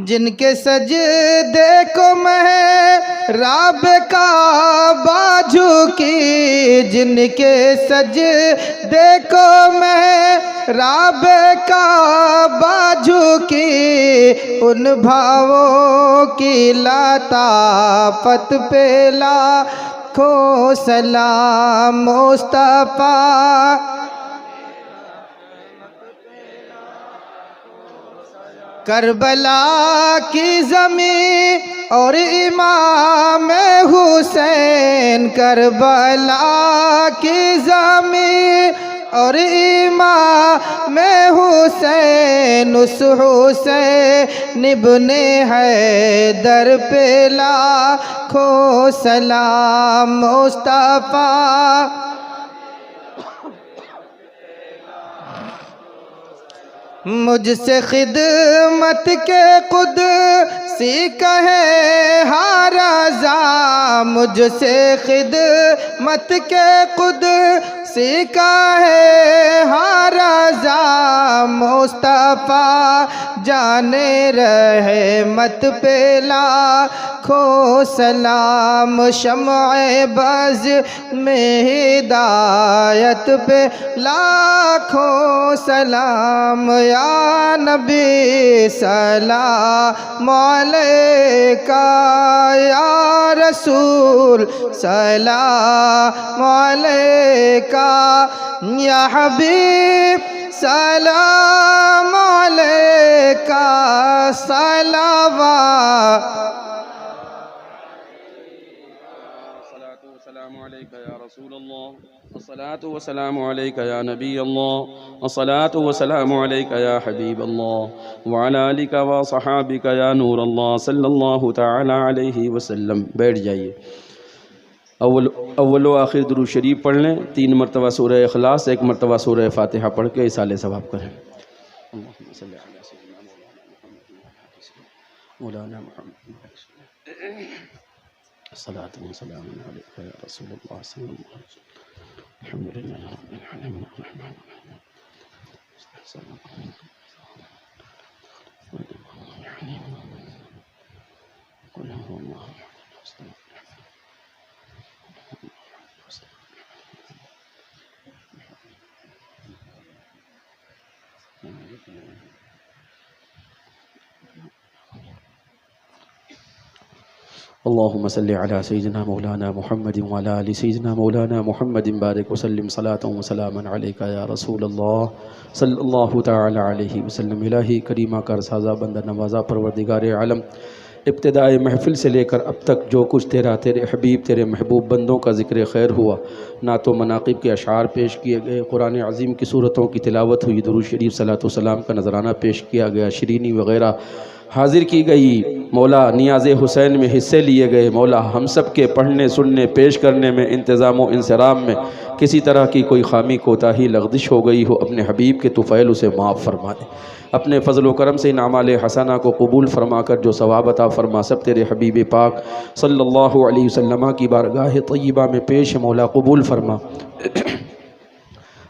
جن کے سجدے کو محراب کعبہ جھکی، جن کے سجدے کو محراب کعبہ جھکی، ان بھاؤں کی لطافت پہ لاکھوں سلام، مصطفیٰ کربلا کی زمین اور امام حسین، کربلا کی زمین اور امام حسین، اس حسین ابن حیدر پہ لاکھوں سلام، مصطفیٰ مجھ سے خدمت کے قدسی کہے ہر رضا، مجھ سے خدمت کے قدسی کہے ہر رضا مصطفیٰ جانے رحمت پہ لاکھوں سلام، شمع بز میں ہدایت پہ لاکھوں سلام، یا نبی سلام علیکہ، یا رسول سلام علیکہ، یا حبیب سلام علیکہ، صلوات والسلام علیکہ یا رسول اللہ، الصلاۃ والسلام علیکہ یا نبی اللہ، الصلاۃ والسلام علیکہ یا حبیب اللہ، وعلی آلک وصحابک یا نور اللہ صلی اللہ تعالی علیہ وسلم۔ بیٹھ جائیے۔ اول و آخر درود شریف پڑھ لیں، 3 مرتبہ سورہ اخلاص، 1 مرتبہ سورہ فاتحہ پڑھ کے ایصال ثواب کریں۔ اللہم صلی علی سیدنا مولانا محمد الصلاۃ والسلام علیکہ یا رسول اللہ صلی اللہ علیہ وسلم، الحمد للہ رب العالمین الرحمن الرحیم۔ اللہم صلی علی سیدنا مولانا محمد وعلی آل سیدنا مولانا محمد بارک وسلم صلاۃ و سلاما علیکہ یا رسول اللہ صلی اللہ تعالی علیہ وسلم۔ الہی کریمہ کر سازہ بندہ نوازہ پروردگار عالم، ابتداء محفل سے لے کر اب تک جو کچھ تیرے حبیب تیرے محبوب بندوں کا ذکر خیر ہوا، نعت و مناقب کے اشعار پیش کیے گئے، قرآن عظیم کی صورتوں کی تلاوت ہوئی، درود شریف صلاۃ و سلام کا نذرانہ پیش کیا گیا، شرینی وغیرہ حاضر کی گئی، مولا نیاز حسین میں حصے لیے گئے، مولا ہم سب کے پڑھنے سننے پیش کرنے میں انتظام و انصرام میں کسی طرح کی کوئی خامی کوتاہی لغزش ہو گئی ہو، اپنے حبیب کے طفیل اسے معاف فرما دے، اپنے فضل و کرم سے ان اعمال حسنہ کو قبول فرما کر جو ثواب عطا فرما سب تیرے حبیب پاک صلی اللہ علیہ وسلم کی بارگاہ طیبہ میں پیش مولا قبول فرما۔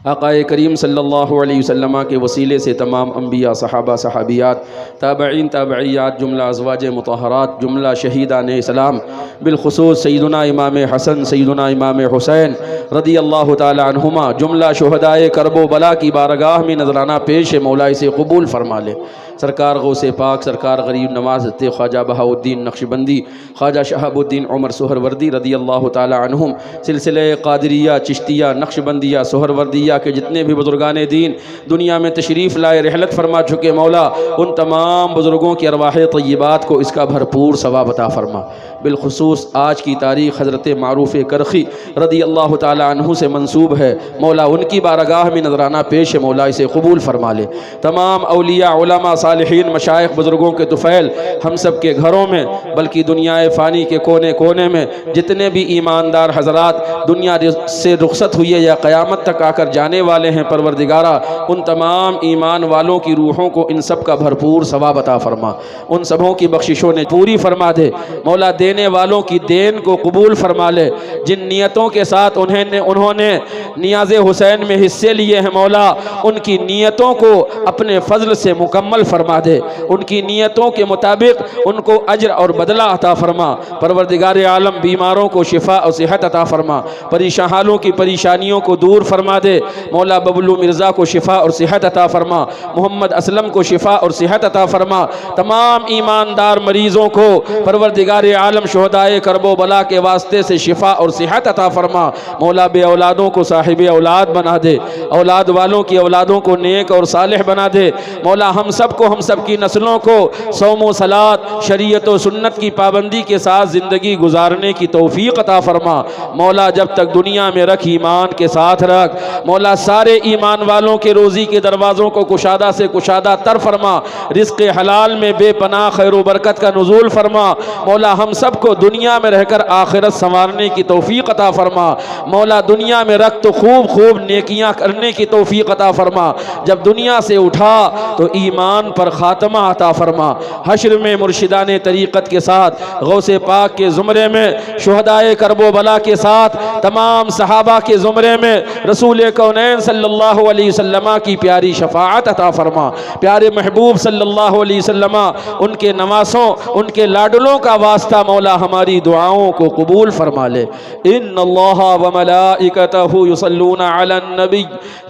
آقا کریم صلی اللہ علیہ وسلم کے وسیلے سے تمام انبیاء، صحابہ، صحابیات، تابعین، تابعیات، جملہ ازواج مطہرات، جملہ شہیدان اسلام، بالخصوص سیدنا امام حسن، سیدنا امام حسین رضی اللہ تعالی عنہما، جملہ شہدائے کرب و بلا کی بارگاہ میں نذرانہ پیش مولا اسے قبول فرما لے۔ سرکار غوث پاک، سرکار غریب نواز خواجہ بہاؤالدین نقشبندی، خواجہ شہاب الدین عمر سہروردی رضی اللہ تعالی عنہم، سلسلہ قادریہ، چشتیہ، نقشبندیہ، سہروردیہ کے جتنے بھی بزرگان دین دنیا میں تشریف لائے رحلت فرما چکے، مولا ان تمام بزرگوں کی ارواح طیبات کو اس کا بھرپور ثواب عطا فرما۔ بالخصوص آج کی تاریخ حضرت معروف کرخی رضی اللہ تعالی عنہ سے منسوب ہے، مولا ان کی بارگاہ میں نذرانہ پیش مولا اسے قبول فرما لے۔ تمام اولیاء، علماء، صالحین، مشائخ، بزرگوں کے طفیل ہم سب کے گھروں میں بلکہ دنیا فانی کے کونے کونے میں جتنے بھی ایماندار حضرات دنیا سے رخصت ہوئی ہے یا قیامت تک آ کر جانے والے ہیں، پروردگارہ ان تمام ایمان والوں کی روحوں کو ان سب کا بھرپور ثواب عطا فرما، ان سبوں کی بخششوں نے پوری فرما دے، مولا دینے والوں کی دین کو قبول فرما لے، جن نیتوں کے ساتھ انہوں نے نیاز حسین میں حصے لیے ہیں، مولا ان کی نیتوں کو اپنے فضل سے مکمل فرما دے، ان کی نیتوں کے مطابق ان کو اجر اور بدلہ عطا فرما، پروردگار عالم بیماروں کو شفا اور صحت عطا فرما، پریشان حالوں کی پریشانیوں کو دور فرما دے، مولا ببلو مرزا کو شفا اور صحت عطا فرما، محمد اسلم کو شفا اور صحت عطا فرما، تمام ایماندار مریضوں کو پروردگار عالم شہدائے کرب و بلا کے واسطے سے شفا اور صحت عطا فرما، مولا بے اولادوں کو صاحب اولاد بنا دے، اولاد والوں کی اولادوں کو نیک اور صالح بنا دے، مولا ہم سب کی نسلوں کو صوم و صلات، شریعت و سنت کی پابندی کے ساتھ زندگی گزارنے کی توفیق عطا فرما، مولا جب تک دنیا میں رکھ ایمان کے ساتھ رکھ، مولا سارے ایمان والوں کے روزی کے دروازوں کو کشادہ سے کشادہ تر فرما، رزق حلال میں بے پناہ خیر و برکت کا نزول فرما، مولا ہم سب کو دنیا میں رہ کر آخرت سنوارنے کی توفیق عطا فرما، مولا دنیا میں رکھ تو خوب نیکیاں کرنے کی توفیق عطا فرما، جب دنیا سے اٹھا تو ایمان پر خاتمہ عطا فرما، حشر میں مرشدان طریقت کے ساتھ، غوث پاک کے زمرے میں، شہدائے کرب و بلا کے ساتھ، تمام صحابہ کے زمرے میں رسول کونین صلی اللہ علیہ وسلم کی پیاری شفاعت عطا فرما۔ پیارے محبوب صلی اللہ علیہ وسلم ان کے نواسوں، ان کے لاڈلوں کا واسطہ مولا ہماری دعاؤں کو قبول فرما لے۔ ان اللہ و ملائکتہ یصلون علی النبی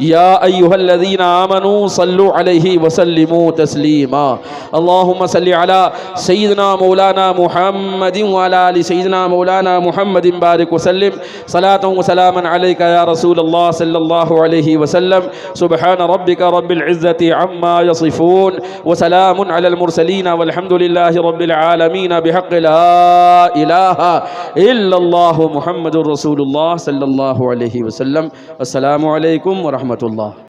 یا ایھا الذین آمنوا صلوا علیہ وسلموا تسلیما۔ اللہم صلی علی سیدنا مولانا محمد وعلی آل سیدنا مولانا محمد بارک وسلم، صلاۃ و سلاما علیک یا رسول اللہ صلی اللہ علیہ وسلم۔ سبحان ربک رب العزۃ عما یصفون وسلام علی المرسلین والحمد للہ رب العالمین بحق لا الہ الا اللہ محمد رسول اللہ صلی اللہ علیہ وسلم۔ السلام علیکم ورحمۃ اللہ۔